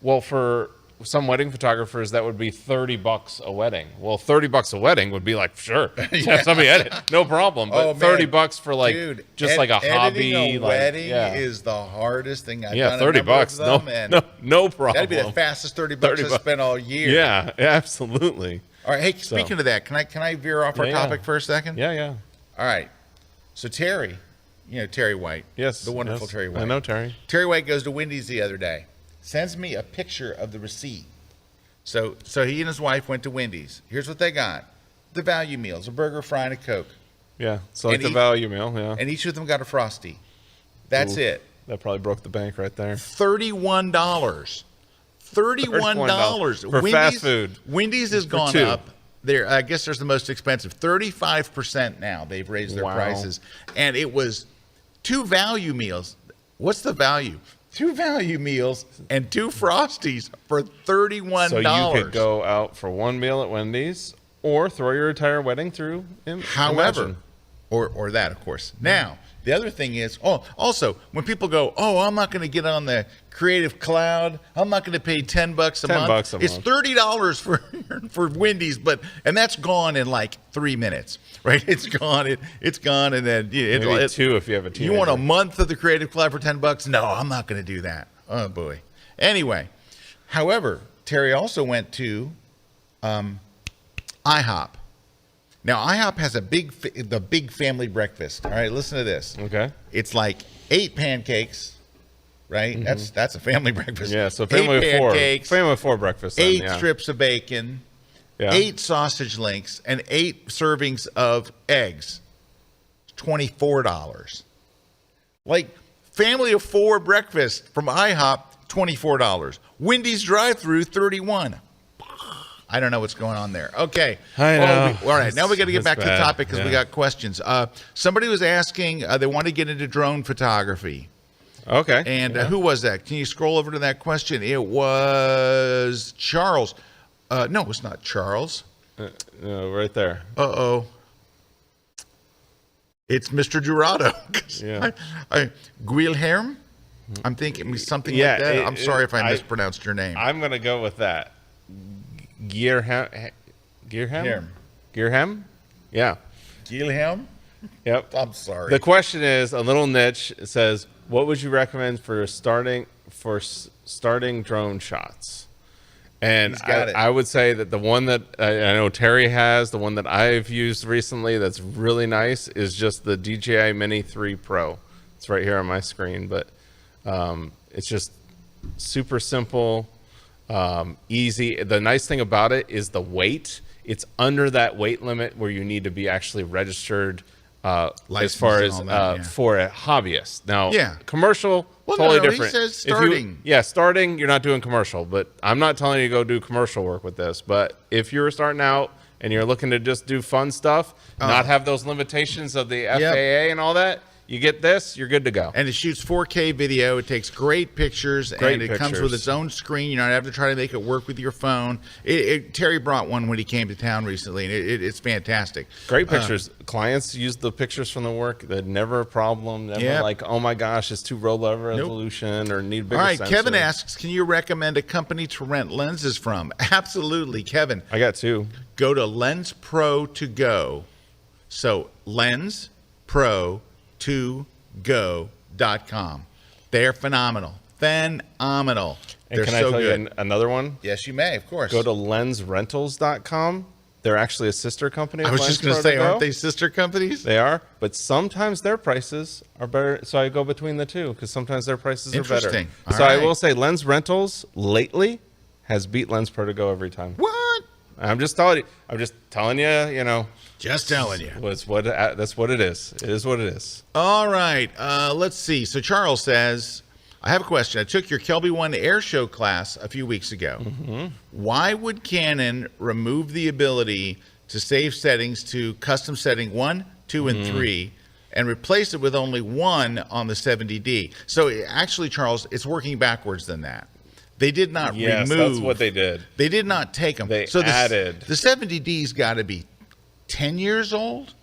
[SPEAKER 3] well, for some wedding photographers, that would be $30 a wedding. Well, $30 a wedding would be like, sure, have somebody edit, no problem. But $30 for a hobby.
[SPEAKER 1] Editing a wedding is the hardest thing I've done.
[SPEAKER 3] $30, no problem.
[SPEAKER 1] That'd be the fastest $30 I spent all year.
[SPEAKER 3] Yeah, absolutely.
[SPEAKER 1] All right. Hey, speaking of that, can I veer off our topic for a second?
[SPEAKER 3] Yeah.
[SPEAKER 1] All right. So Terry, Terry White.
[SPEAKER 3] Yes.
[SPEAKER 1] The wonderful Terry White.
[SPEAKER 3] I know Terry.
[SPEAKER 1] Terry White goes to Wendy's the other day, sends me a picture of the receipt. So he and his wife went to Wendy's. Here's what they got: the value meals, a burger, fry, and a Coke.
[SPEAKER 3] Yeah. So like the value meal. Yeah.
[SPEAKER 1] And each of them got a Frosty. That's it.
[SPEAKER 3] That probably broke the bank right there.
[SPEAKER 1] $31. $31
[SPEAKER 3] for fast food.
[SPEAKER 1] Wendy's has gone up. There, I guess there's the most expensive. 35% now. They've raised their prices, and it was 2 value meals. What's the value? 2 value meals and 2 Frosties for $31.
[SPEAKER 3] So you could go out for 1 meal at Wendy's, or throw your entire wedding through.
[SPEAKER 1] However, or that, of course. Now, the other thing is, also, when people go, I'm not going to get on the Creative Cloud, I'm not going to pay $10 a month. It's $30 for Wendy's, and that's gone in like 3 minutes, right? It's gone, and then
[SPEAKER 3] maybe 2 if you have a teenager.
[SPEAKER 1] You want a month of the Creative Cloud for $10? No, I'm not going to do that. Oh boy. Anyway, however, Terry also went to IHOP. Now, IHOP has the big family breakfast. All right, listen to this.
[SPEAKER 3] Okay.
[SPEAKER 1] It's like 8 pancakes, right? Mm-hmm. That's a family breakfast.
[SPEAKER 3] Yeah, so family of 4. Family of 4 breakfast. Then,
[SPEAKER 1] 8 strips of bacon, 8 sausage links, and 8 servings of eggs. $24. Like, family of 4 breakfast from IHOP, $24. Wendy's drive-thru, $31. I don't know what's going on there. Okay.
[SPEAKER 3] I know.
[SPEAKER 1] All right. Now we got to get back to the topic because we got questions. Somebody was asking, they want to get into drone photography.
[SPEAKER 3] Okay.
[SPEAKER 1] And who was that? Can you scroll over to that question? It was Charles. No, it's not Charles.
[SPEAKER 3] No, right there.
[SPEAKER 1] Uh-oh. It's Mr. Jurado. Guilherme? I'm thinking something like that. I'm sorry if I mispronounced your name.
[SPEAKER 3] I'm going to go with that. Guilherme? Yeah.
[SPEAKER 1] Guilherme?
[SPEAKER 3] Yep.
[SPEAKER 1] I'm sorry.
[SPEAKER 3] The question is a little niche. It says, what would you recommend for starting drone shots? And I would say that the one that I know Terry has, the one that I've used recently that's really nice is just the DJI Mini 3 Pro. It's right here on my screen, but it's just super simple. Easy. The nice thing about it is the weight. It's under that weight limit where you need to be actually registered as far as for a hobbyist. Now, commercial, totally different.
[SPEAKER 1] He says starting.
[SPEAKER 3] Starting, you're not doing commercial, but I'm not telling you to go do commercial work with this. But if you're starting out and you're looking to just do fun stuff, not have those limitations of the FAA and all that, you get this, you're good to go.
[SPEAKER 1] And it shoots 4K video. It takes great pictures, and it comes with its own screen. You don't have to try to make it work with your phone. Terry brought one when he came to town recently, and it's fantastic.
[SPEAKER 3] Great pictures. Clients use the pictures from the work. They're never a problem. Never like, oh my gosh, it's too low resolution or need bigger sensor.
[SPEAKER 1] Kevin asks, can you recommend a company to rent lenses from? Absolutely, Kevin.
[SPEAKER 3] I got 2.
[SPEAKER 1] Go to Lens Pro to Go. So lensPro2go.com. They're phenomenal.
[SPEAKER 3] And
[SPEAKER 1] They're
[SPEAKER 3] can I tell you another one?
[SPEAKER 1] Yes, you may, of course.
[SPEAKER 3] Go to lensrentals.com. They're actually a sister company.
[SPEAKER 1] I was just going to say, aren't they sister companies?
[SPEAKER 3] They are, but sometimes their prices are better. So I go between the two because sometimes their prices are better.
[SPEAKER 1] Interesting.
[SPEAKER 3] I will say Lens Rentals lately has beat Lens Pro to Go every time.
[SPEAKER 1] What?
[SPEAKER 3] I'm just telling you. Just telling you.
[SPEAKER 1] Just telling you.
[SPEAKER 3] That's what it is. It is what it is.
[SPEAKER 1] All right. Let's see. So Charles says, I have a question. I took your Kelby 1 air show class a few weeks ago. Mm-hmm. Why would Canon remove the ability to save settings to custom setting 1, 2, and 3 and replace it with only 1 on the 70D? So actually, Charles, it's working backwards than that. They did not remove.
[SPEAKER 3] That's what they did.
[SPEAKER 1] They did not take them.
[SPEAKER 3] They added.
[SPEAKER 1] The 70D's got to be 10 years old?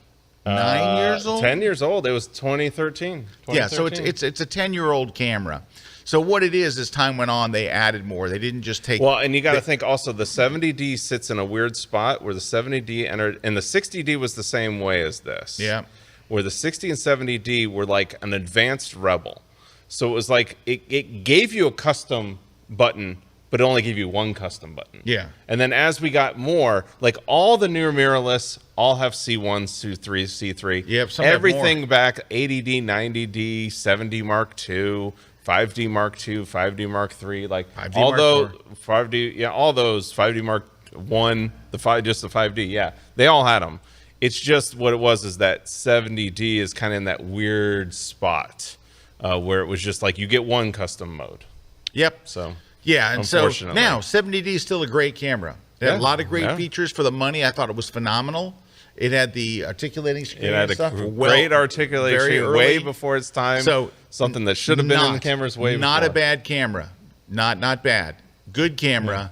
[SPEAKER 1] 9 years old?
[SPEAKER 3] 10 years old. It was 2013.
[SPEAKER 1] Yeah, so it's a 10-year-old camera. So what it is, as time went on, they added more. They didn't just take...
[SPEAKER 3] Well, and you got to think also, the 70D sits in a weird spot where the 70D entered... And the 60D was the same way as this.
[SPEAKER 1] Yeah.
[SPEAKER 3] Where the 60 and 70D were like an advanced Rebel. So it was like, it gave you a custom button but it only gave you one custom button.
[SPEAKER 1] Yeah.
[SPEAKER 3] And then as we got more, like all the newer mirrorless all have C1, C3, C3.
[SPEAKER 1] Yep, some have
[SPEAKER 3] everything
[SPEAKER 1] more.
[SPEAKER 3] back 80D, 90D, 7D Mark II, 5D Mark II, 5D Mark III, like
[SPEAKER 1] 5D
[SPEAKER 3] all
[SPEAKER 1] Mark
[SPEAKER 3] those
[SPEAKER 1] IV.
[SPEAKER 3] 5D, yeah, all those 5D Mark I, just the 5D, yeah, they all had them. It's just what it was is that 70D is kind of in that weird spot where it was just like you get one custom mode.
[SPEAKER 1] Yep.
[SPEAKER 3] So
[SPEAKER 1] yeah, and so
[SPEAKER 3] unfortunately.
[SPEAKER 1] now 70D is still a great camera. It had
[SPEAKER 3] Yeah,
[SPEAKER 1] a lot of great
[SPEAKER 3] yeah.
[SPEAKER 1] features for the money. I thought it was phenomenal. It had the articulating screen
[SPEAKER 3] It had
[SPEAKER 1] and
[SPEAKER 3] a
[SPEAKER 1] stuff.
[SPEAKER 3] great articulation
[SPEAKER 1] very
[SPEAKER 3] way
[SPEAKER 1] early.
[SPEAKER 3] before its time.
[SPEAKER 1] So
[SPEAKER 3] something that should have been in the cameras way before.
[SPEAKER 1] Not a bad camera. Not bad. Good camera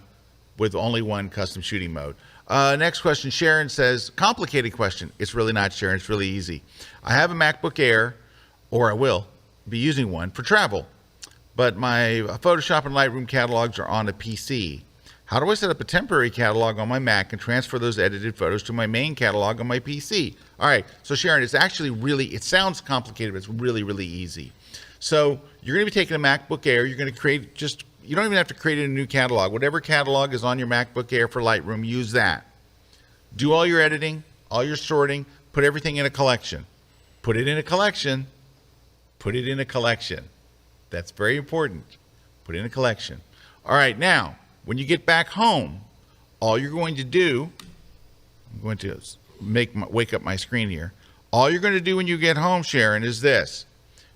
[SPEAKER 1] with only one custom shooting mode. Next question. Sharon says, complicated question. It's really not, Sharon. It's really easy. I have a MacBook Air, or I will be using one for travel, but my Photoshop and Lightroom catalogs are on a PC. How do I set up a temporary catalog on my Mac and transfer those edited photos to my main catalog on my PC? All right, so Sharon, it's actually really, it sounds complicated, but it's really, really easy. So you're going to be taking a MacBook Air. You're going to create you don't even have to create a new catalog. Whatever catalog is on your MacBook Air for Lightroom, use that. Do all your editing, all your sorting, put everything in a collection. Put it in a collection. Put it in a collection. That's very important. Put it in a collection. All right, now, when you get back home, all you're going to do, I'm going to wake up my screen here. All you're going to do when you get home, Sharon, is this.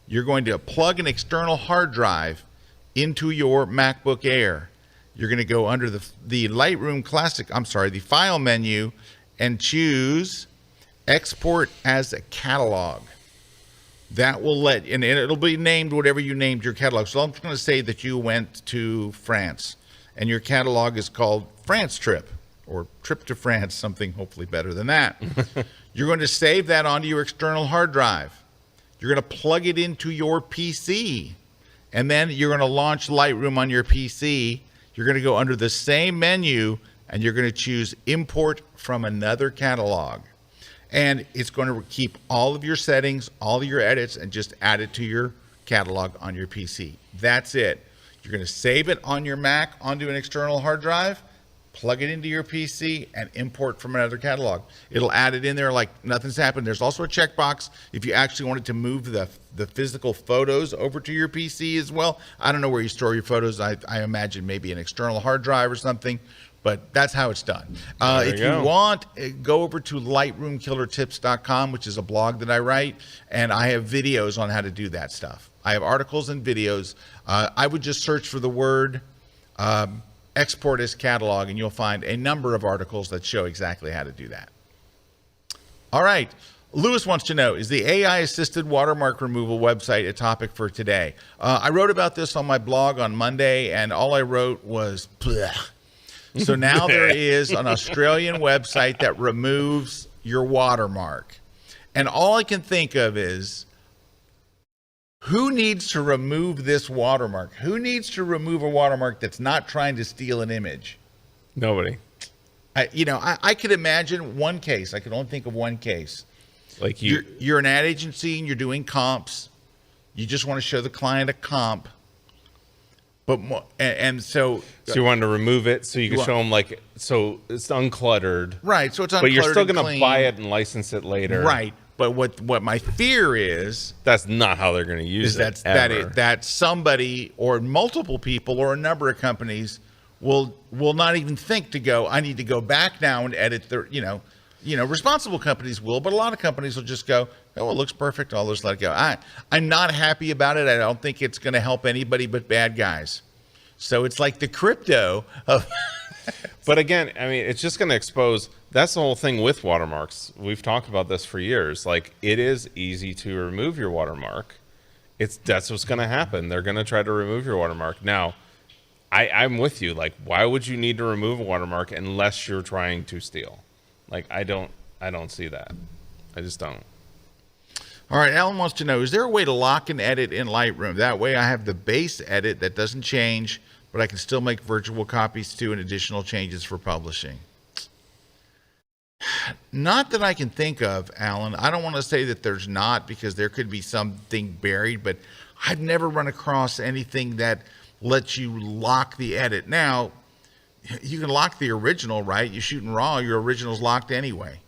[SPEAKER 1] You're going to plug an external hard drive into your MacBook Air. You're going to go under the Lightroom Classic, the File menu, and choose Export as a Catalog. That will and it'll be named whatever you named your catalog. So I'm just going to say that you went to France, and your catalog is called France Trip, or Trip to France, something hopefully better than that. You're going to save that onto your external hard drive. You're going to plug it into your PC, and then you're going to launch Lightroom on your PC. You're going to go under the same menu, and you're going to choose Import from another catalog. And it's going to keep all of your settings, all of your edits, and just add it to your catalog on your PC. That's it. You're going to save it on your Mac onto an external hard drive, plug it into your PC, and import from another catalog. It'll add it in there like nothing's happened. There's also a checkbox if you actually wanted to move the physical photos over to your PC as well. I don't know where you store your photos. I imagine maybe an external hard drive or something, but that's how it's done. If you want, go over to lightroomkillertips.com, which is a blog that I write, and I have videos on how to do that stuff. I have articles and videos. I would just search for the word export as catalog, and you'll find a number of articles that show exactly how to do that. All right. Lewis wants to know, is the AI-assisted watermark removal website a topic for today? I wrote about this on my blog on Monday, and all I wrote was, bleh. So now there is an Australian website that removes your watermark. And all I can think of is, who needs to remove this watermark? Who needs to remove a watermark that's not trying to steal an image?
[SPEAKER 3] Nobody.
[SPEAKER 1] I could imagine one case. I could only think of one case.
[SPEAKER 3] Like
[SPEAKER 1] you're an ad agency and you're doing comps. You just want to show the client a comp. But so
[SPEAKER 3] you wanted to remove it so you could show them so it's uncluttered.
[SPEAKER 1] Right. So it's uncluttered.
[SPEAKER 3] But you're still going to
[SPEAKER 1] clean.
[SPEAKER 3] buy it and license it later.
[SPEAKER 1] Right. But what my fear is
[SPEAKER 3] that's not how they're going to use it.
[SPEAKER 1] That somebody or multiple people or a number of companies will not even think to go, I need to go back now and edit responsible companies will, but a lot of companies will just go, oh, it looks perfect. I'll just let it go. I'm not happy about it. I don't think it's going to help anybody but bad guys. So it's like the crypto of.
[SPEAKER 3] But again, I mean, it's just going to expose. That's the whole thing with watermarks. We've talked about this for years. Like, it is easy to remove your watermark. That's what's going to happen. They're going to try to remove your watermark. Now, I'm with you. Like, why would you need to remove a watermark unless you're trying to steal? Like, I don't see that. I just don't.
[SPEAKER 1] All right, Alan wants to know, is there a way to lock and edit in Lightroom? That way I have the base edit that doesn't change, but I can still make virtual copies too and additional changes for publishing. Not that I can think of, Alan. I don't want to say that there's not, because there could be something buried, but I've never run across anything that lets you lock the edit. Now, you can lock the original, right? You shoot in RAW, your original's locked anyway,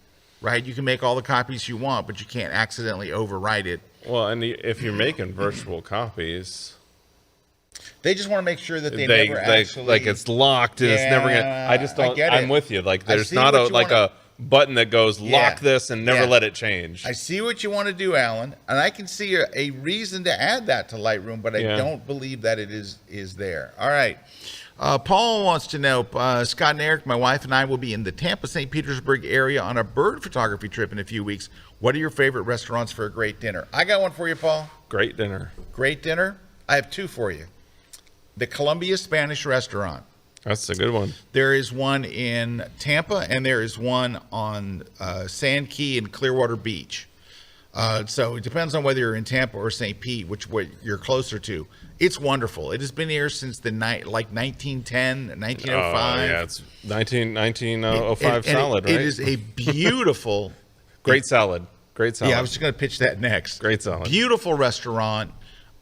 [SPEAKER 1] right? You can make all the copies you want, but you can't accidentally overwrite it.
[SPEAKER 3] Well, and if you're making virtual copies,
[SPEAKER 1] they just want to make sure that they never actually,
[SPEAKER 3] like it's locked and it's never gonna. I just don't. I'm with you. Like there's not a button that goes lock this and never let it change.
[SPEAKER 1] I see what you want to do, Alan, and I can see a reason to add that to Lightroom, but I don't believe that it is there. All right. Paul wants to know, Scott and Erik, my wife and I will be in the Tampa, St. Petersburg area on a bird photography trip in a few weeks. What are your favorite restaurants for a great dinner? I got one for you, Paul.
[SPEAKER 3] Great dinner.
[SPEAKER 1] Great dinner? I have two for you. The Columbia Spanish Restaurant.
[SPEAKER 3] That's a good one.
[SPEAKER 1] There is one in Tampa, and there is one on Sand Key and Clearwater Beach. So it depends on whether you're in Tampa or St. Pete, which way you're closer to. It's wonderful. It has been here since the night, like 1910, 1905.
[SPEAKER 3] Oh, yeah, it's 1905 salad, right?
[SPEAKER 1] It is a beautiful...
[SPEAKER 3] Great salad. Great salad.
[SPEAKER 1] Yeah, I was just going to pitch that next.
[SPEAKER 3] Great salad.
[SPEAKER 1] Beautiful restaurant.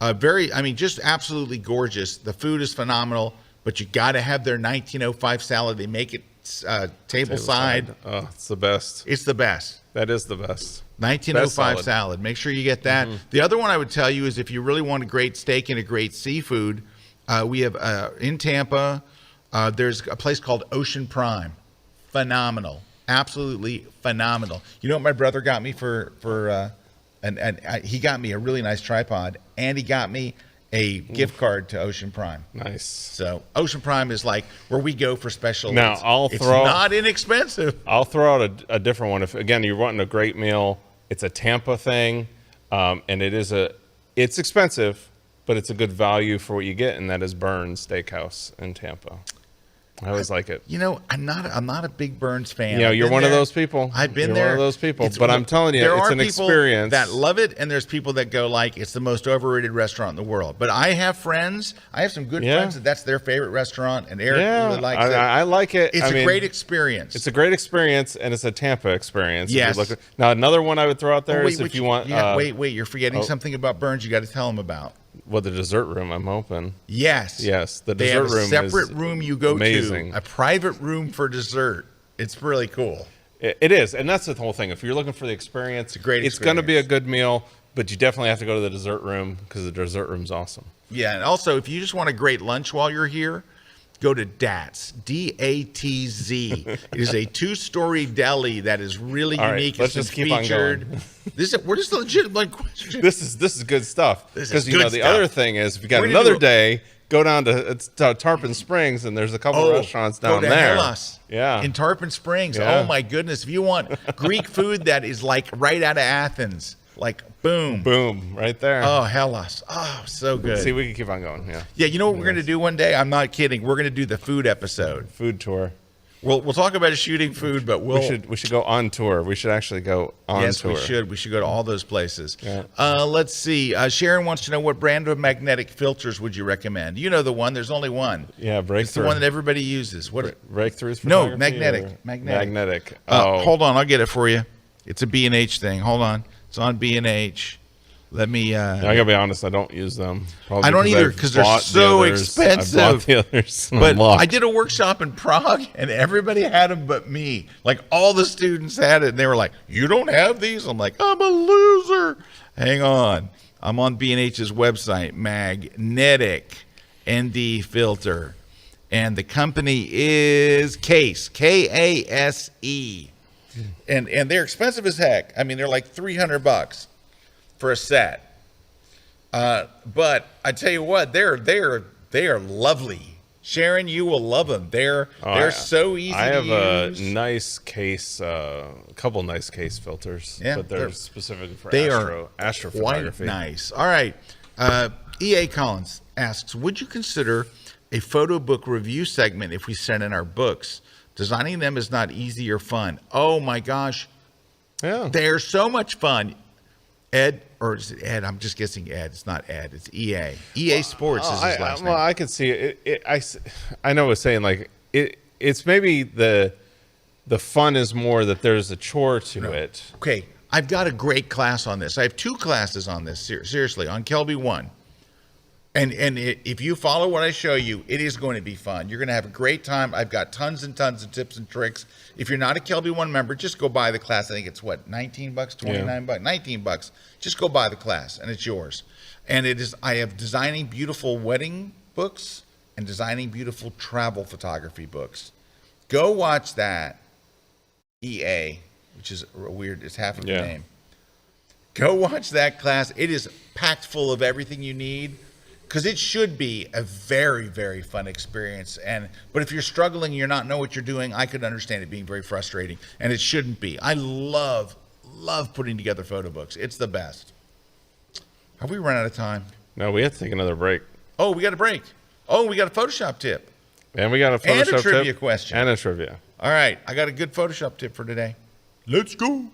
[SPEAKER 1] Just absolutely gorgeous. The food is phenomenal, but you got to have their 1905 salad. They make it tableside.
[SPEAKER 3] Oh, it's the best.
[SPEAKER 1] It's the best.
[SPEAKER 3] That is the best.
[SPEAKER 1] 1905 salad. Make sure you get that. The other one I would tell you is if you really want a great steak and a great seafood, we have in Tampa, there's a place called Ocean Prime. Phenomenal. Absolutely phenomenal. You know what my brother got me he got me a really nice tripod, and he got me a gift card to Ocean Prime.
[SPEAKER 3] Nice.
[SPEAKER 1] So Ocean Prime is like where we go for special.
[SPEAKER 3] Now
[SPEAKER 1] it's not inexpensive.
[SPEAKER 3] I'll throw out a different one. If again you're wanting a great meal, it's a Tampa thing, and it's expensive, but it's a good value for what you get, and that is Burns Steakhouse in Tampa. I always like it.
[SPEAKER 1] You know, I'm not a big Burns fan.
[SPEAKER 3] You know, you're one of those people.
[SPEAKER 1] I've been
[SPEAKER 3] you're
[SPEAKER 1] there.
[SPEAKER 3] One of those people. But I'm telling you, it's an experience.
[SPEAKER 1] That love it, and there's people that go like it's the most overrated restaurant in the world. But I have friends. I have some good friends that's their favorite restaurant, and Erik really likes it.
[SPEAKER 3] I like it.
[SPEAKER 1] It's a great experience.
[SPEAKER 3] It's a great experience, and it's a Tampa experience.
[SPEAKER 1] Yes.
[SPEAKER 3] Now another one I would throw out there is if you want.
[SPEAKER 1] Wait, you're forgetting something about Burns. You got to tell them about.
[SPEAKER 3] Well, the dessert room, I'm hoping.
[SPEAKER 1] Yes.
[SPEAKER 3] The
[SPEAKER 1] they
[SPEAKER 3] dessert
[SPEAKER 1] have a
[SPEAKER 3] room
[SPEAKER 1] separate room you go
[SPEAKER 3] amazing.
[SPEAKER 1] to, a private room for dessert. It's really cool.
[SPEAKER 3] It is, and that's the whole thing. If you're looking for the experience, it's going to be a good meal, but you definitely have to go to the dessert room because the dessert room's awesome.
[SPEAKER 1] Yeah, and also if you just want a great lunch while you're here, go to DATZ, D-A-T-Z. It is a 2-story deli that is really unique.
[SPEAKER 3] Let's just keep on going.
[SPEAKER 1] We're just a legitimate question.
[SPEAKER 3] This is good stuff. Because the other thing is, if you got
[SPEAKER 1] We're
[SPEAKER 3] another day, go down to Tarpon Springs, and there's a couple restaurants down there.
[SPEAKER 1] Hellas, in Tarpon Springs.
[SPEAKER 3] Yeah.
[SPEAKER 1] Oh my goodness! If you want Greek food that is like right out of Athens, like boom,
[SPEAKER 3] right there.
[SPEAKER 1] Oh, Hellas. Oh, so good.
[SPEAKER 3] See, we can keep on going.
[SPEAKER 1] Yeah. You know what we're going to do one day? I'm not kidding. We're going to do the food episode.
[SPEAKER 3] Food tour.
[SPEAKER 1] We'll talk about shooting food, but we
[SPEAKER 3] should go on tour. We should actually go on tour.
[SPEAKER 1] Yes, we should. We should go to all those places.
[SPEAKER 3] Yeah.
[SPEAKER 1] Let's see. Sharon wants to know what brand of magnetic filters would you recommend? You know the one. There's only one.
[SPEAKER 3] Yeah, Breakthrough.
[SPEAKER 1] It's the one that everybody uses.
[SPEAKER 3] Breakthrough's
[SPEAKER 1] No, magnetic.
[SPEAKER 3] Magnetic.
[SPEAKER 1] Hold on. I'll get it for you. It's a B&H thing. Hold on. It's on B&H. Let me.
[SPEAKER 3] I gotta be honest. I don't use them.
[SPEAKER 1] I don't either because they're so expensive.
[SPEAKER 3] I bought the others.
[SPEAKER 1] But I did a workshop in Prague, and everybody had them but me. Like all the students had it, and they were like, "You don't have these?" I'm like, "I'm a loser." Hang on. I'm on B&H's website, magnetic ND filter, and the company is Case, K-A-S-E, and they're expensive as heck. I mean, they're like $300 for a set. But I tell you what, they are lovely. Sharon, you will love them. They're so easy to use.
[SPEAKER 3] I have a nice case, a couple nice case filters, but they're specific for astrophotography.
[SPEAKER 1] Quite nice. All right. E.A. Collins asks, would you consider a photo book review segment if we sent in our books? Designing them is not easy or fun. Oh my gosh.
[SPEAKER 3] Yeah.
[SPEAKER 1] They're so much fun. Ed, or is it Ed? I'm just guessing Ed. It's not Ed. It's EA. EA Sports is his last name.
[SPEAKER 3] Well, I could see it. I know it's saying like it's maybe the fun is more that there's a chore to it.
[SPEAKER 1] Okay, I've got a great class on this. I have 2 classes on this. Seriously, on Kelby 1. And if you follow what I show you, it is going to be fun. You're going to have a great time. I've got tons and tons of tips and tricks. If you're not a Kelby One member, just go buy the class. I think it's what, 19 bucks, 29 bucks, 19 bucks. Just go buy the class and it's yours. And it is, I have designing beautiful wedding books and designing beautiful travel photography books. Go watch that. EA, which is weird, it's half of the name. Go watch that class. It is packed full of everything you need, because it should be a very, very fun experience. But if you're struggling and you're not know what you're doing, I could understand it being very frustrating, and it shouldn't be. I love putting together photo books. It's the best. Have we run out of time?
[SPEAKER 3] No, we have to take another break.
[SPEAKER 1] Oh, we got a break. Oh, we got a Photoshop tip.
[SPEAKER 3] And we got a Photoshop
[SPEAKER 1] and a trivia
[SPEAKER 3] tip
[SPEAKER 1] question.
[SPEAKER 3] And a trivia.
[SPEAKER 1] All right, I got a good Photoshop tip for today. Let's go.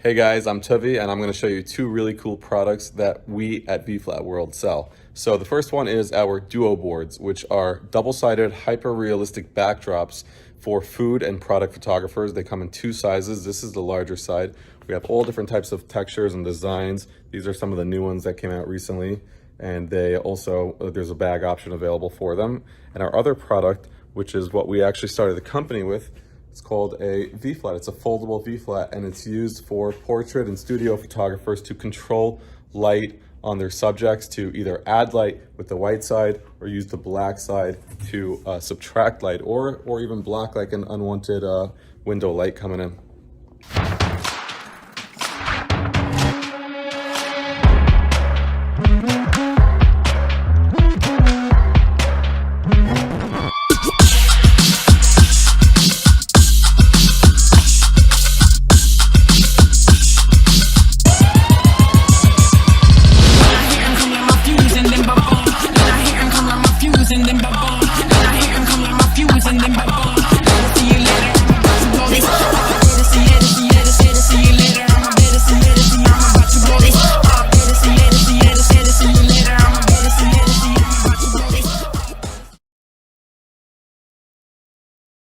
[SPEAKER 9] Hey guys, I'm Tavi and I'm going to show you two really cool products that we at VFlat World sell. So the first one is our Duo boards, which are double-sided hyper-realistic backdrops for food and product photographers. They come in two sizes. This is the larger side. We have all different types of textures and designs. These are some of the new ones that came out recently, and they also, there's a bag option available for them. And our other product, which is what we actually started the company with, it's called a V-flat. It's a foldable V-flat, and it's used for portrait and studio photographers to control light on their subjects, to either add light with the white side or use the black side to subtract light, or even block like an unwanted window light coming in.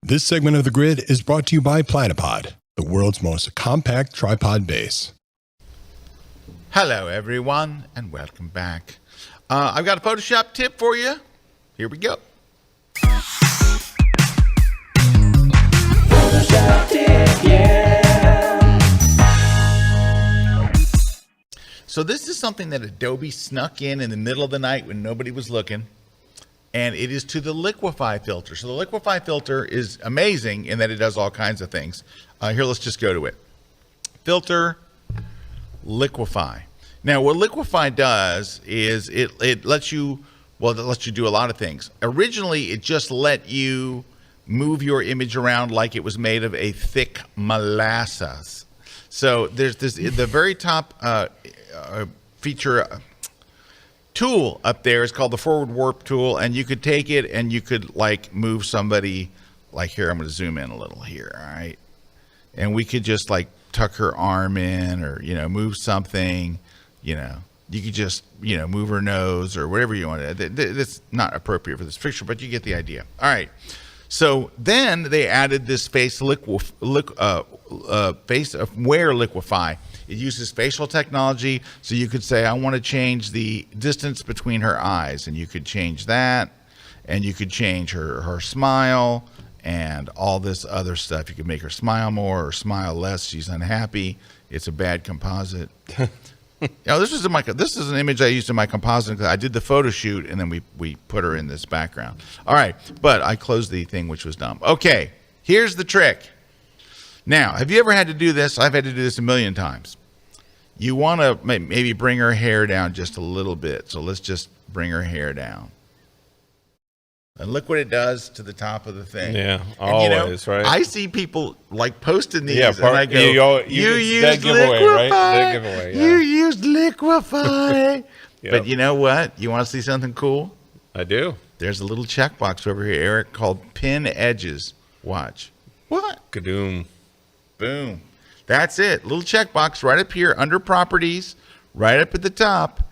[SPEAKER 5] This segment of The Grid is brought to you by Platypod, the world's most compact tripod base.
[SPEAKER 1] Hello, everyone, and welcome back. I've got a Photoshop tip for you. Here we go. Photoshop tip, yeah. So this is something that Adobe snuck in the middle of the night when nobody was looking. And it is to the liquify filter. So the liquify filter is amazing in that it does all kinds of things. Here, let's just go to it. Filter, liquify. Now, what liquify does is it lets you, well, it lets you do a lot of things. Originally, it just let you move your image around like it was made of a thick molasses. So there's this, the very top feature, tool up there is called the forward warp tool, and you could take it and you could like move somebody, like here, I'm going to zoom in a little here, all right, and we could just like tuck her arm in, or move something, you could just move her nose or whatever you want. That's not appropriate for this picture, but you get the idea. All right, So then they added this face aware liquify. It uses facial technology, so you could say, I want to change the distance between her eyes, and you could change that, and you could change her smile, and all this other stuff. You could make her smile more or smile less. She's unhappy. It's a bad composite. This is an image I used in my composite because I did the photo shoot, and then we put her in this background. All right, but I closed the thing, which was dumb. Okay, here's the trick. Now, have you ever had to do this? I've had to do this a million times. You want to maybe bring her hair down just a little bit. So let's just bring her hair down. And look what it does to the top of the thing.
[SPEAKER 3] Yeah,
[SPEAKER 1] and,
[SPEAKER 3] always, right?
[SPEAKER 1] I see people like posting these,
[SPEAKER 3] Yeah,
[SPEAKER 1] and I go, you used
[SPEAKER 3] giveaway,
[SPEAKER 1] liquify.
[SPEAKER 3] right? Dead giveaway, yeah.
[SPEAKER 1] You used liquify.
[SPEAKER 3] Yep.
[SPEAKER 1] But you know what? You want to see something cool?
[SPEAKER 3] I do.
[SPEAKER 1] There's a little checkbox over here, Eric, called pin edges. Watch. What?
[SPEAKER 3] Kadoom.
[SPEAKER 1] Boom. That's it. Little checkbox right up here under properties, right up at the top.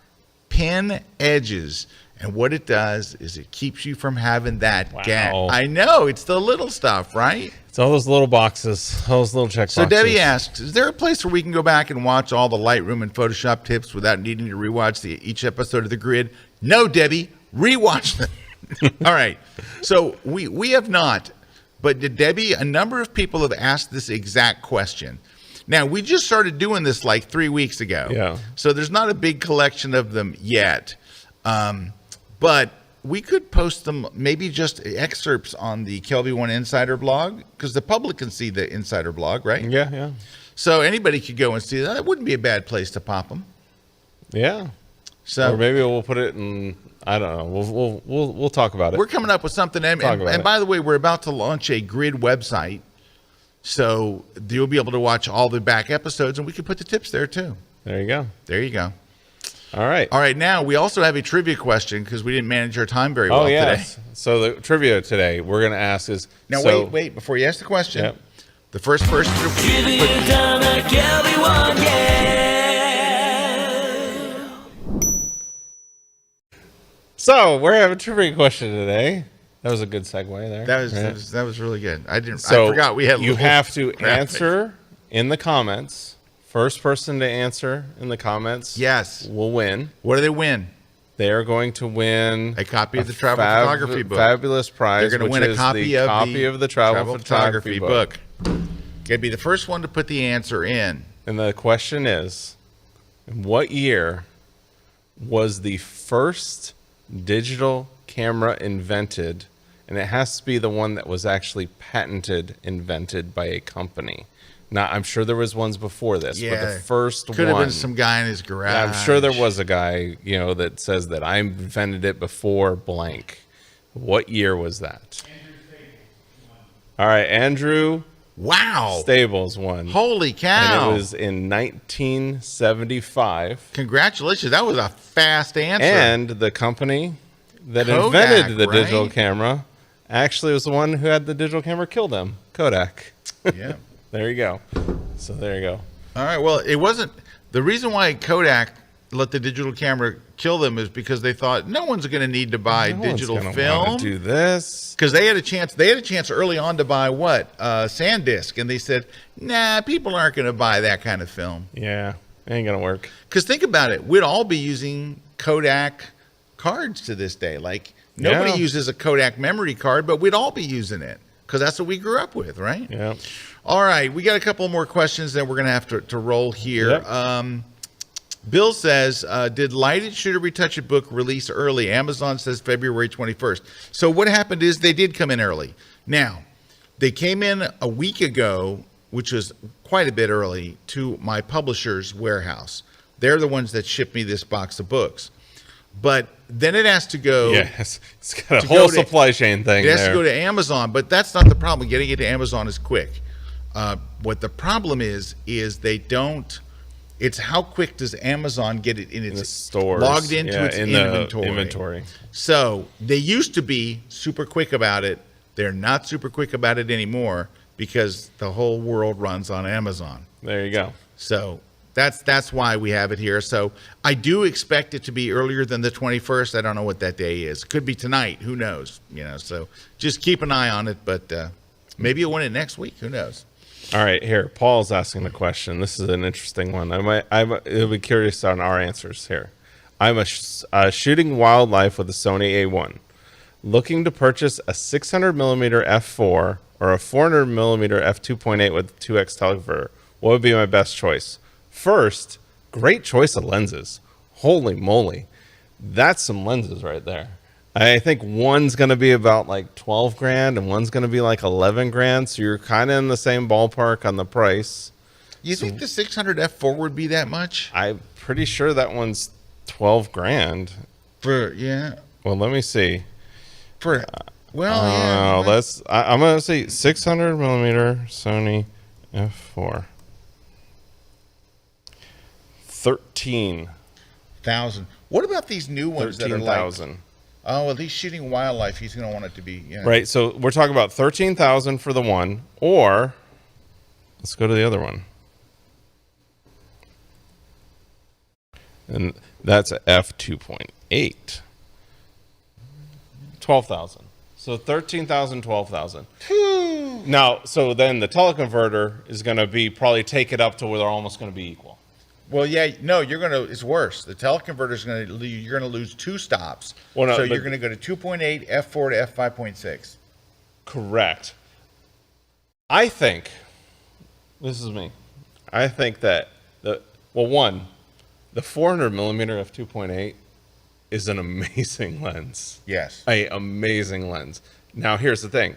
[SPEAKER 1] Pin edges. And what it does is it keeps you from having that gap. I know. It's the little stuff, right?
[SPEAKER 3] It's all those little boxes, those little check
[SPEAKER 1] So
[SPEAKER 3] boxes.
[SPEAKER 1] Debbie asks, is there a place where we can go back and watch all the Lightroom and Photoshop tips without needing to rewatch each episode of The Grid? No, Debbie. Rewatch them. All right. So we have not. But Debbie, a number of people have asked this exact question. Now, we just started doing this like 3 weeks ago.
[SPEAKER 3] Yeah.
[SPEAKER 1] So there's not a big collection of them yet. But we could post them, maybe just excerpts on the Kelby One Insider blog, because the public can see the Insider blog, right?
[SPEAKER 3] Yeah, yeah.
[SPEAKER 1] So anybody could go and see that. It wouldn't be a bad place to pop them.
[SPEAKER 3] Yeah.
[SPEAKER 1] So
[SPEAKER 3] or maybe we'll put it in. I don't know. We'll talk about it.
[SPEAKER 1] We're coming up with something. And by the way, we're about to launch a Grid website. So you'll be able to watch all the back episodes, and we can put the tips there too.
[SPEAKER 3] There you go.
[SPEAKER 1] There you go.
[SPEAKER 3] All right.
[SPEAKER 1] All right. Now, we also have a trivia question because we didn't manage our time very well today.
[SPEAKER 3] So the trivia today we're going to ask is...
[SPEAKER 1] Now, wait. Before you ask the question,
[SPEAKER 3] Yep.
[SPEAKER 1] the first person to...
[SPEAKER 10] Trivia time at Kelby One, yeah.
[SPEAKER 3] So we're having a trivia question today. That was a good segue there.
[SPEAKER 1] That was really good. I
[SPEAKER 3] So
[SPEAKER 1] forgot we had.
[SPEAKER 3] You have to
[SPEAKER 1] graphics.
[SPEAKER 3] answer in the comments. First person to answer in the comments,
[SPEAKER 1] Yes.
[SPEAKER 3] will win.
[SPEAKER 1] What do they win?
[SPEAKER 3] They are going to win
[SPEAKER 1] A copy of the travel photography book.
[SPEAKER 3] Fabulous prize.
[SPEAKER 1] They're going to
[SPEAKER 3] which
[SPEAKER 1] win a
[SPEAKER 3] is
[SPEAKER 1] copy
[SPEAKER 3] of the travel photography book.
[SPEAKER 1] It'd be the first one to put the answer in.
[SPEAKER 3] And the question is, in what year was the first digital camera invented? And it has to be the one that was actually invented by a company. Now, I'm sure there was ones before this, but the first
[SPEAKER 1] could have been some guy in his garage.
[SPEAKER 3] Yeah, I'm sure there was a guy, that says that I invented it before blank. What year was that? All right, Andrew.
[SPEAKER 1] Wow.
[SPEAKER 3] Stables won.
[SPEAKER 1] Holy cow.
[SPEAKER 3] And it was in 1975.
[SPEAKER 1] Congratulations. That was a fast answer.
[SPEAKER 3] And the company that
[SPEAKER 1] Kodak,
[SPEAKER 3] invented the digital
[SPEAKER 1] right?
[SPEAKER 3] camera actually was the one who had the digital camera kill them. Kodak.
[SPEAKER 1] Yeah.
[SPEAKER 3] There you go. So there you go.
[SPEAKER 1] All right. Well, it wasn't the reason why Kodak let the digital camera kill them is because they thought no one's going to need to buy digital
[SPEAKER 3] one's gonna
[SPEAKER 1] film.
[SPEAKER 3] wanna do this
[SPEAKER 1] because they had a chance. They had a chance early on to buy what SanDisk, and they said, "Nah, people aren't going to buy that kind of film."
[SPEAKER 3] Yeah, ain't gonna work.
[SPEAKER 1] Because think about it, we'd all be using Kodak cards to this day. Like nobody uses a Kodak memory card, but we'd all be using it because that's what we grew up with, right?
[SPEAKER 3] Yeah.
[SPEAKER 1] All right, we got a couple more questions that we're going to have to roll here.
[SPEAKER 3] Yep.
[SPEAKER 1] Bill says, did Lighted Shooter Retouch It book release early? Amazon says February 21st. So what happened is they did come in early. Now, they came in a week ago, which was quite a bit early, to my publisher's warehouse. They're the ones that shipped me this box of books. But then it has to go.
[SPEAKER 3] Yes, it's got a whole supply chain thing.
[SPEAKER 1] It has to go to Amazon, but that's not the problem. Getting it to Amazon is quick. What the problem is they don't. It's how quick does Amazon get it in its
[SPEAKER 3] stores,
[SPEAKER 1] logged into its
[SPEAKER 3] inventory.
[SPEAKER 1] So they used to be super quick about it. They're not super quick about it anymore because the whole world runs on Amazon.
[SPEAKER 3] There you go.
[SPEAKER 1] So That's why we have it here. So I do expect it to be earlier than the 21st. I don't know what that day is. Could be tonight. Who knows? So just keep an eye on it. But maybe you'll win it next week. Who knows?
[SPEAKER 3] All right, here. Paul's asking the question. This is an interesting one. It'll be curious on our answers here. I'm shooting wildlife with a Sony A1, looking to purchase a 600 millimeter f4 or a 400 millimeter f2.8 with 2x teleconverter. What would be my best choice? First, great choice of lenses. Holy moly. That's some lenses right there. I think one's going to be about like 12 grand and one's going to be like 11 grand. So you're kind of in the same ballpark on the price.
[SPEAKER 1] You think the 600 f4 would be that much?
[SPEAKER 3] I'm pretty sure that one's 12 grand.
[SPEAKER 1] Yeah.
[SPEAKER 3] Well, let me see.
[SPEAKER 1] Yeah.
[SPEAKER 3] I'm going to say 600 millimeter Sony f4. 13,000.
[SPEAKER 1] What about these new ones that are like?
[SPEAKER 3] 13,000.
[SPEAKER 1] Oh, well, he's shooting wildlife. He's going to want it to be.
[SPEAKER 3] Right. So we're talking about 13,000 for the one, or let's go to the other one. And that's a f2.8. 12,000. So 13,000, 12,000. Now, so then the teleconverter is going to be probably take it up to where they're almost going to be equal.
[SPEAKER 1] Well, yeah, no, it's worse. The teleconverter is you're going to lose 2 stops. Well, no, so you're going to go to 2.8 f4 to f5.6.
[SPEAKER 3] Correct. I think this is me. I think that the 400 millimeter f2.8 is an amazing lens.
[SPEAKER 1] Yes,
[SPEAKER 3] amazing lens. Now, here's the thing.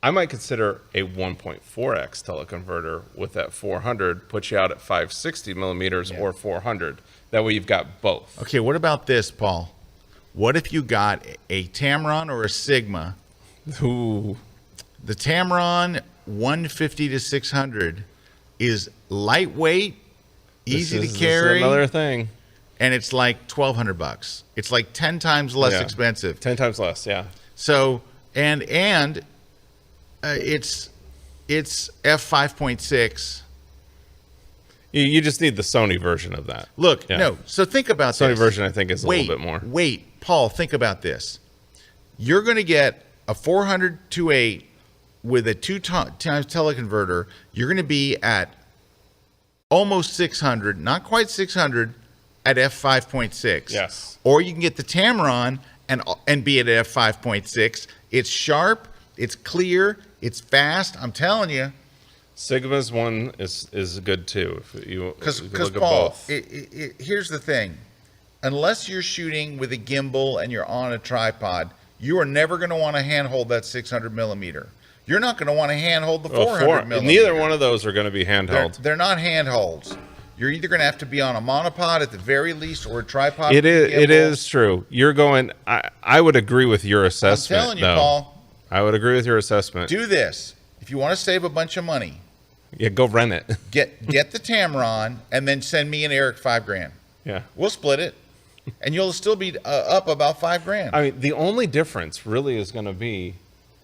[SPEAKER 3] I might consider a 1.4x teleconverter with that 400, put you out at 560 millimeters or 400. That way you've got both.
[SPEAKER 1] Okay, what about this, Paul? What if you got a Tamron or a Sigma?
[SPEAKER 3] Ooh.
[SPEAKER 1] The Tamron 150 to 600 is lightweight, easy to carry.
[SPEAKER 3] This is another thing.
[SPEAKER 1] And it's like $1,200. It's like 10 times less expensive.
[SPEAKER 3] 10 times less, yeah.
[SPEAKER 1] So, and it's f5.6.
[SPEAKER 3] You just need the Sony version of that.
[SPEAKER 1] Look, no. So think about
[SPEAKER 3] Sony
[SPEAKER 1] this.
[SPEAKER 3] version, I think, is a little bit more.
[SPEAKER 1] Wait, Paul, think about this. You're going to get a 400 2.8 with a 2 times teleconverter. You're going to be at almost 600, not quite 600, at f5.6.
[SPEAKER 3] Yes.
[SPEAKER 1] Or you can get the Tamron and be at f5.6. It's sharp. It's clear. It's fast. I'm telling you.
[SPEAKER 3] Sigma's one is good too.
[SPEAKER 1] Because Paul, here's the thing. Unless you're shooting with a gimbal and you're on a tripod, you are never going to want to handhold that 600 millimeter. You're not going to want to handhold the 400 millimeter.
[SPEAKER 3] Neither one of those are going to be handheld.
[SPEAKER 1] They're not handholds. You're either going to have to be on a monopod at the very least or a tripod.
[SPEAKER 3] It is true. You're going. I would agree with your assessment.
[SPEAKER 1] I'm telling you, Paul.
[SPEAKER 3] I would agree with your assessment.
[SPEAKER 1] Do this. If you want to save a bunch of money,
[SPEAKER 3] go rent it.
[SPEAKER 1] Get the Tamron and then send me and Erik $5,000.
[SPEAKER 3] Yeah,
[SPEAKER 1] we'll split it, and you'll still be up about $5,000.
[SPEAKER 3] I mean, the only difference really is going to be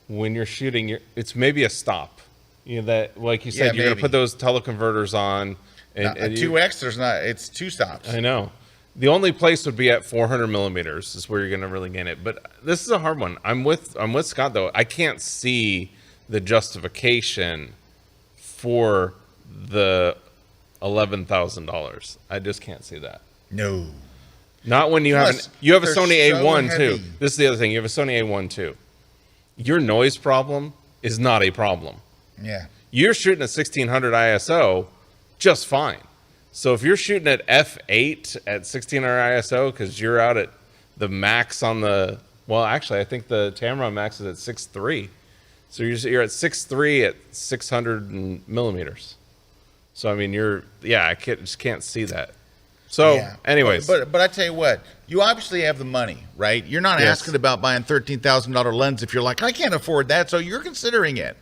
[SPEAKER 3] when you're shooting. It's maybe a stop. That, like you said, you're going to put those teleconverters on.
[SPEAKER 1] And 2x, there's not. It's 2 stops.
[SPEAKER 3] I know. The only place would be at 400 millimeters is where you're going to really gain it. But this is a hard one. I'm with Scott though. I can't see the justification for the $11,000. I just can't see that.
[SPEAKER 1] No.
[SPEAKER 3] Not when you have a Sony A1 too. This is the other thing. You have a Sony A1 too. Your noise problem is not a problem.
[SPEAKER 1] Yeah.
[SPEAKER 3] You're shooting at 1600 ISO just fine. So if you're shooting at f8 at 1600 ISO because you're out at the max on the, well, actually, I think the Tamron max is at 6.3. So you're at 6.3 at 600 millimeters. So, I mean, I just can't see that. So, anyways.
[SPEAKER 1] But I tell you what, you obviously have the money, right? You're not asking about buying $13,000 lens if you're like, I can't afford that. So you're considering it.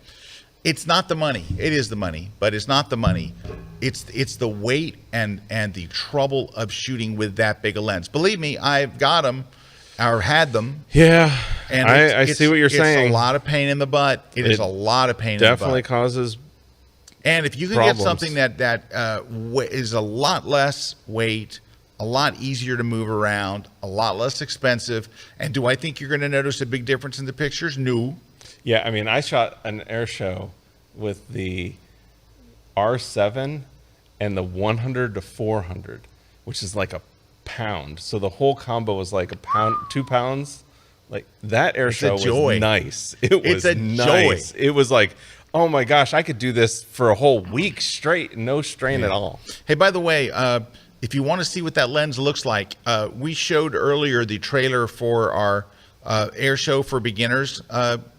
[SPEAKER 1] It's not the money. It is the money, but it's not the money. It's the weight and the trouble of shooting with that big a lens. Believe me, I've got them or had them.
[SPEAKER 3] Yeah,
[SPEAKER 1] and
[SPEAKER 3] I see what you're saying.
[SPEAKER 1] It's a lot of pain in the butt. It is a lot of pain in the butt.
[SPEAKER 3] Definitely causes
[SPEAKER 1] And if you can
[SPEAKER 3] Problems.
[SPEAKER 1] get something that is a lot less weight, a lot easier to move around, a lot less expensive, and do I think you're going to notice a big difference in the pictures? No.
[SPEAKER 3] Yeah, I mean, I shot an air show with the R7 and the 100 to 400, which is like a pound. So the whole combo was like a pound, 2 pounds. Like that air show was nice. It was nice. It was like, oh my gosh, I could do this for a whole week straight, no strain at all.
[SPEAKER 1] Hey, by the way, if you want to see what that lens looks like, we showed earlier the trailer for our air show for beginners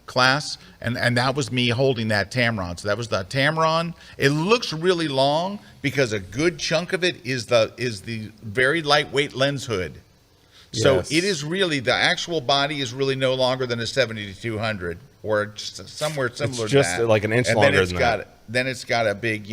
[SPEAKER 1] class, and that was me holding that Tamron. So that was the Tamron. It looks really long because a good chunk of it is the very lightweight lens hood. So
[SPEAKER 3] Yes.
[SPEAKER 1] it is really, the actual body is really no longer than a 70-200 or just somewhere similar
[SPEAKER 3] It's
[SPEAKER 1] to
[SPEAKER 3] just
[SPEAKER 1] that.
[SPEAKER 3] like an inch
[SPEAKER 1] And
[SPEAKER 3] longer
[SPEAKER 1] then it's
[SPEAKER 3] than
[SPEAKER 1] got,
[SPEAKER 3] that.
[SPEAKER 1] Then it's got a big,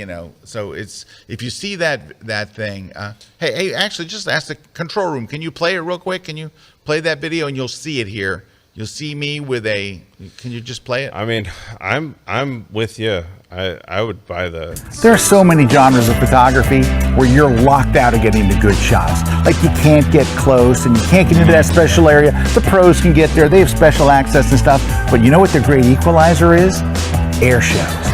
[SPEAKER 1] so it's, if you see that thing, hey, actually just ask the control room, can you play it real quick? Can you play that video? And you'll see it here. You'll see me with can you just play it?
[SPEAKER 3] I mean, I'm with you. I would buy the.
[SPEAKER 2] There are so many genres of photography where you're locked out of getting the good shots. Like you can't get close and you can't get into that special area. The pros can get there. They have special access and stuff. But you know what the great equalizer is? Air shows.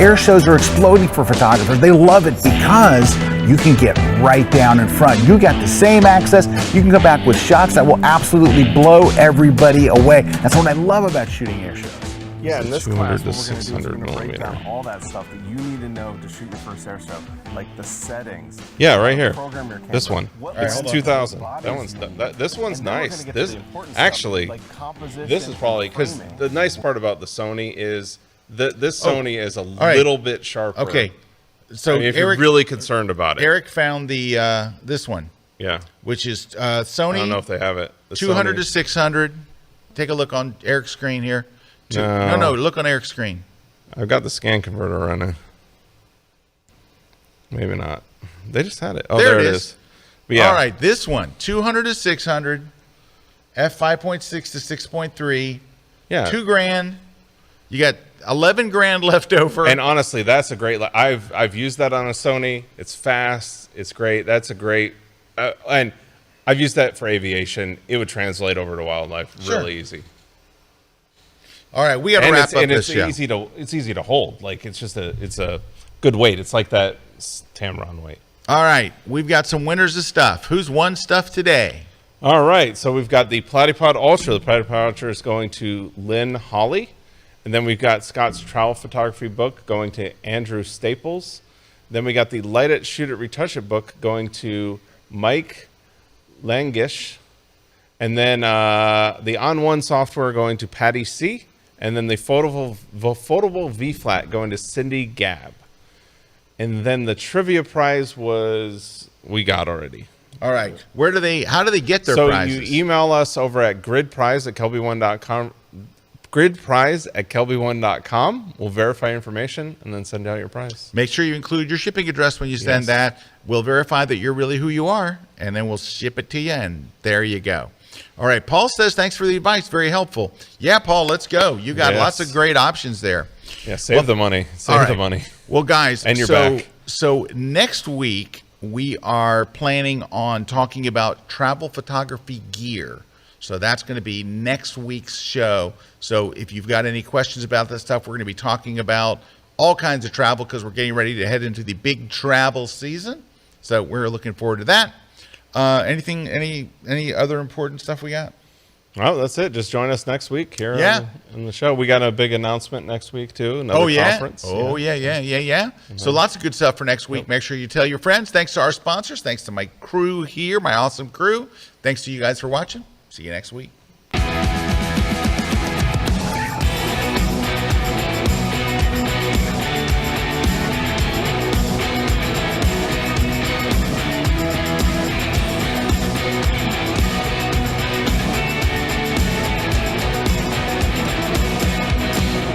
[SPEAKER 2] Air shows are exploding for photographers. They love it because you can get right down in front. You got the same access. You can come back with shots that will absolutely blow everybody away. That's what I love about shooting air shows.
[SPEAKER 4] Yeah, in this
[SPEAKER 3] 200
[SPEAKER 4] class,
[SPEAKER 3] to
[SPEAKER 4] what we're going to do is
[SPEAKER 3] 600
[SPEAKER 4] we're going to break
[SPEAKER 3] millimeter.
[SPEAKER 4] down all that stuff that you need to know to shoot your first air show, like the settings.
[SPEAKER 3] Yeah, right here.
[SPEAKER 4] Program your camera.
[SPEAKER 3] This one.
[SPEAKER 4] What
[SPEAKER 3] It's
[SPEAKER 1] hold on.
[SPEAKER 3] 2000.
[SPEAKER 4] bodies
[SPEAKER 3] That one's
[SPEAKER 4] you need.
[SPEAKER 3] this one's
[SPEAKER 4] And then we're
[SPEAKER 3] nice.
[SPEAKER 4] gonna get to
[SPEAKER 3] This
[SPEAKER 4] the important stuff,
[SPEAKER 3] actually,
[SPEAKER 4] like composition
[SPEAKER 3] this is probably
[SPEAKER 4] and
[SPEAKER 3] because
[SPEAKER 4] framing.
[SPEAKER 3] the nice part about the Sony is this
[SPEAKER 1] Oh,
[SPEAKER 3] Sony is a
[SPEAKER 1] right.
[SPEAKER 3] little bit sharper.
[SPEAKER 1] Okay. So
[SPEAKER 3] I mean, if
[SPEAKER 1] Erik,
[SPEAKER 3] you're really concerned about it.
[SPEAKER 1] Erik found the this one,
[SPEAKER 3] Yeah.
[SPEAKER 1] which is
[SPEAKER 3] I
[SPEAKER 1] Sony
[SPEAKER 3] don't know if they have it. The
[SPEAKER 1] 200
[SPEAKER 3] Sony-
[SPEAKER 1] to 600. Take a look on Eric's screen here.
[SPEAKER 3] No.
[SPEAKER 1] No, look on Eric's screen.
[SPEAKER 3] I've got the scan converter running. Maybe not. They just had it. Oh, there it is. But yeah.
[SPEAKER 1] All right, this one, 200 to 600, f5.6 to 6.3,
[SPEAKER 3] Yeah.
[SPEAKER 1] $2,000. You got 11 grand left over.
[SPEAKER 3] And honestly, that's a great. I've used that on a Sony. It's fast. It's great. That's a great. And I've used that for aviation. It would translate over to wildlife really easy.
[SPEAKER 1] All right, we got to
[SPEAKER 3] And
[SPEAKER 1] wrap up this
[SPEAKER 3] it's
[SPEAKER 1] show.
[SPEAKER 3] easy to hold. Like it's a good weight. It's like that Tamron weight.
[SPEAKER 1] All right, we've got some winners of stuff. Who's won stuff today?
[SPEAKER 3] All right, so we've got the Platypod Ultra. The Platypod Ultra is going to Lynn Holly. And then we've got Scott's travel photography book going to Andrew Staples. Then we got the Light It, Shoot It, Retouch It book going to Mike Langish. And then the On One software going to Patty C. And then the Foldable V-Flat going to Cindy Gabb. And then the trivia prize we got already.
[SPEAKER 1] All right, how do they get their
[SPEAKER 3] So
[SPEAKER 1] prizes?
[SPEAKER 3] you email us over at gridprize@kelby1.com. Gridprize@kelby1.com. We'll verify your information and then send out your prize.
[SPEAKER 1] Make sure you include your shipping address when you send
[SPEAKER 3] Yes.
[SPEAKER 1] that. We'll verify that you're really who you are, and then we'll ship it to you, and there you go. All right, Paul says, thanks for the advice. Very helpful. Yeah, Paul, let's go. You got
[SPEAKER 3] Yes.
[SPEAKER 1] lots of great options there.
[SPEAKER 3] Yeah, save the money.
[SPEAKER 1] All
[SPEAKER 3] Save
[SPEAKER 1] right.
[SPEAKER 3] the money.
[SPEAKER 1] Well, guys,
[SPEAKER 3] And you're
[SPEAKER 1] so,
[SPEAKER 3] back.
[SPEAKER 1] So next week, we are planning on talking about travel photography gear. So that's going to be next week's show. So if you've got any questions about this stuff, we're going to be talking about all kinds of travel because we're getting ready to head into the big travel season. So we're looking forward to that. Any other important stuff we got?
[SPEAKER 3] Well, that's it. Just join us next week here
[SPEAKER 1] Yeah.
[SPEAKER 3] on the show. We got a big announcement next week, too. Another conference.
[SPEAKER 1] Yeah. So lots of good stuff for next week. Make sure you tell your friends. Thanks to our sponsors. Thanks to my crew here, my awesome crew. Thanks to you guys for watching. See you next week.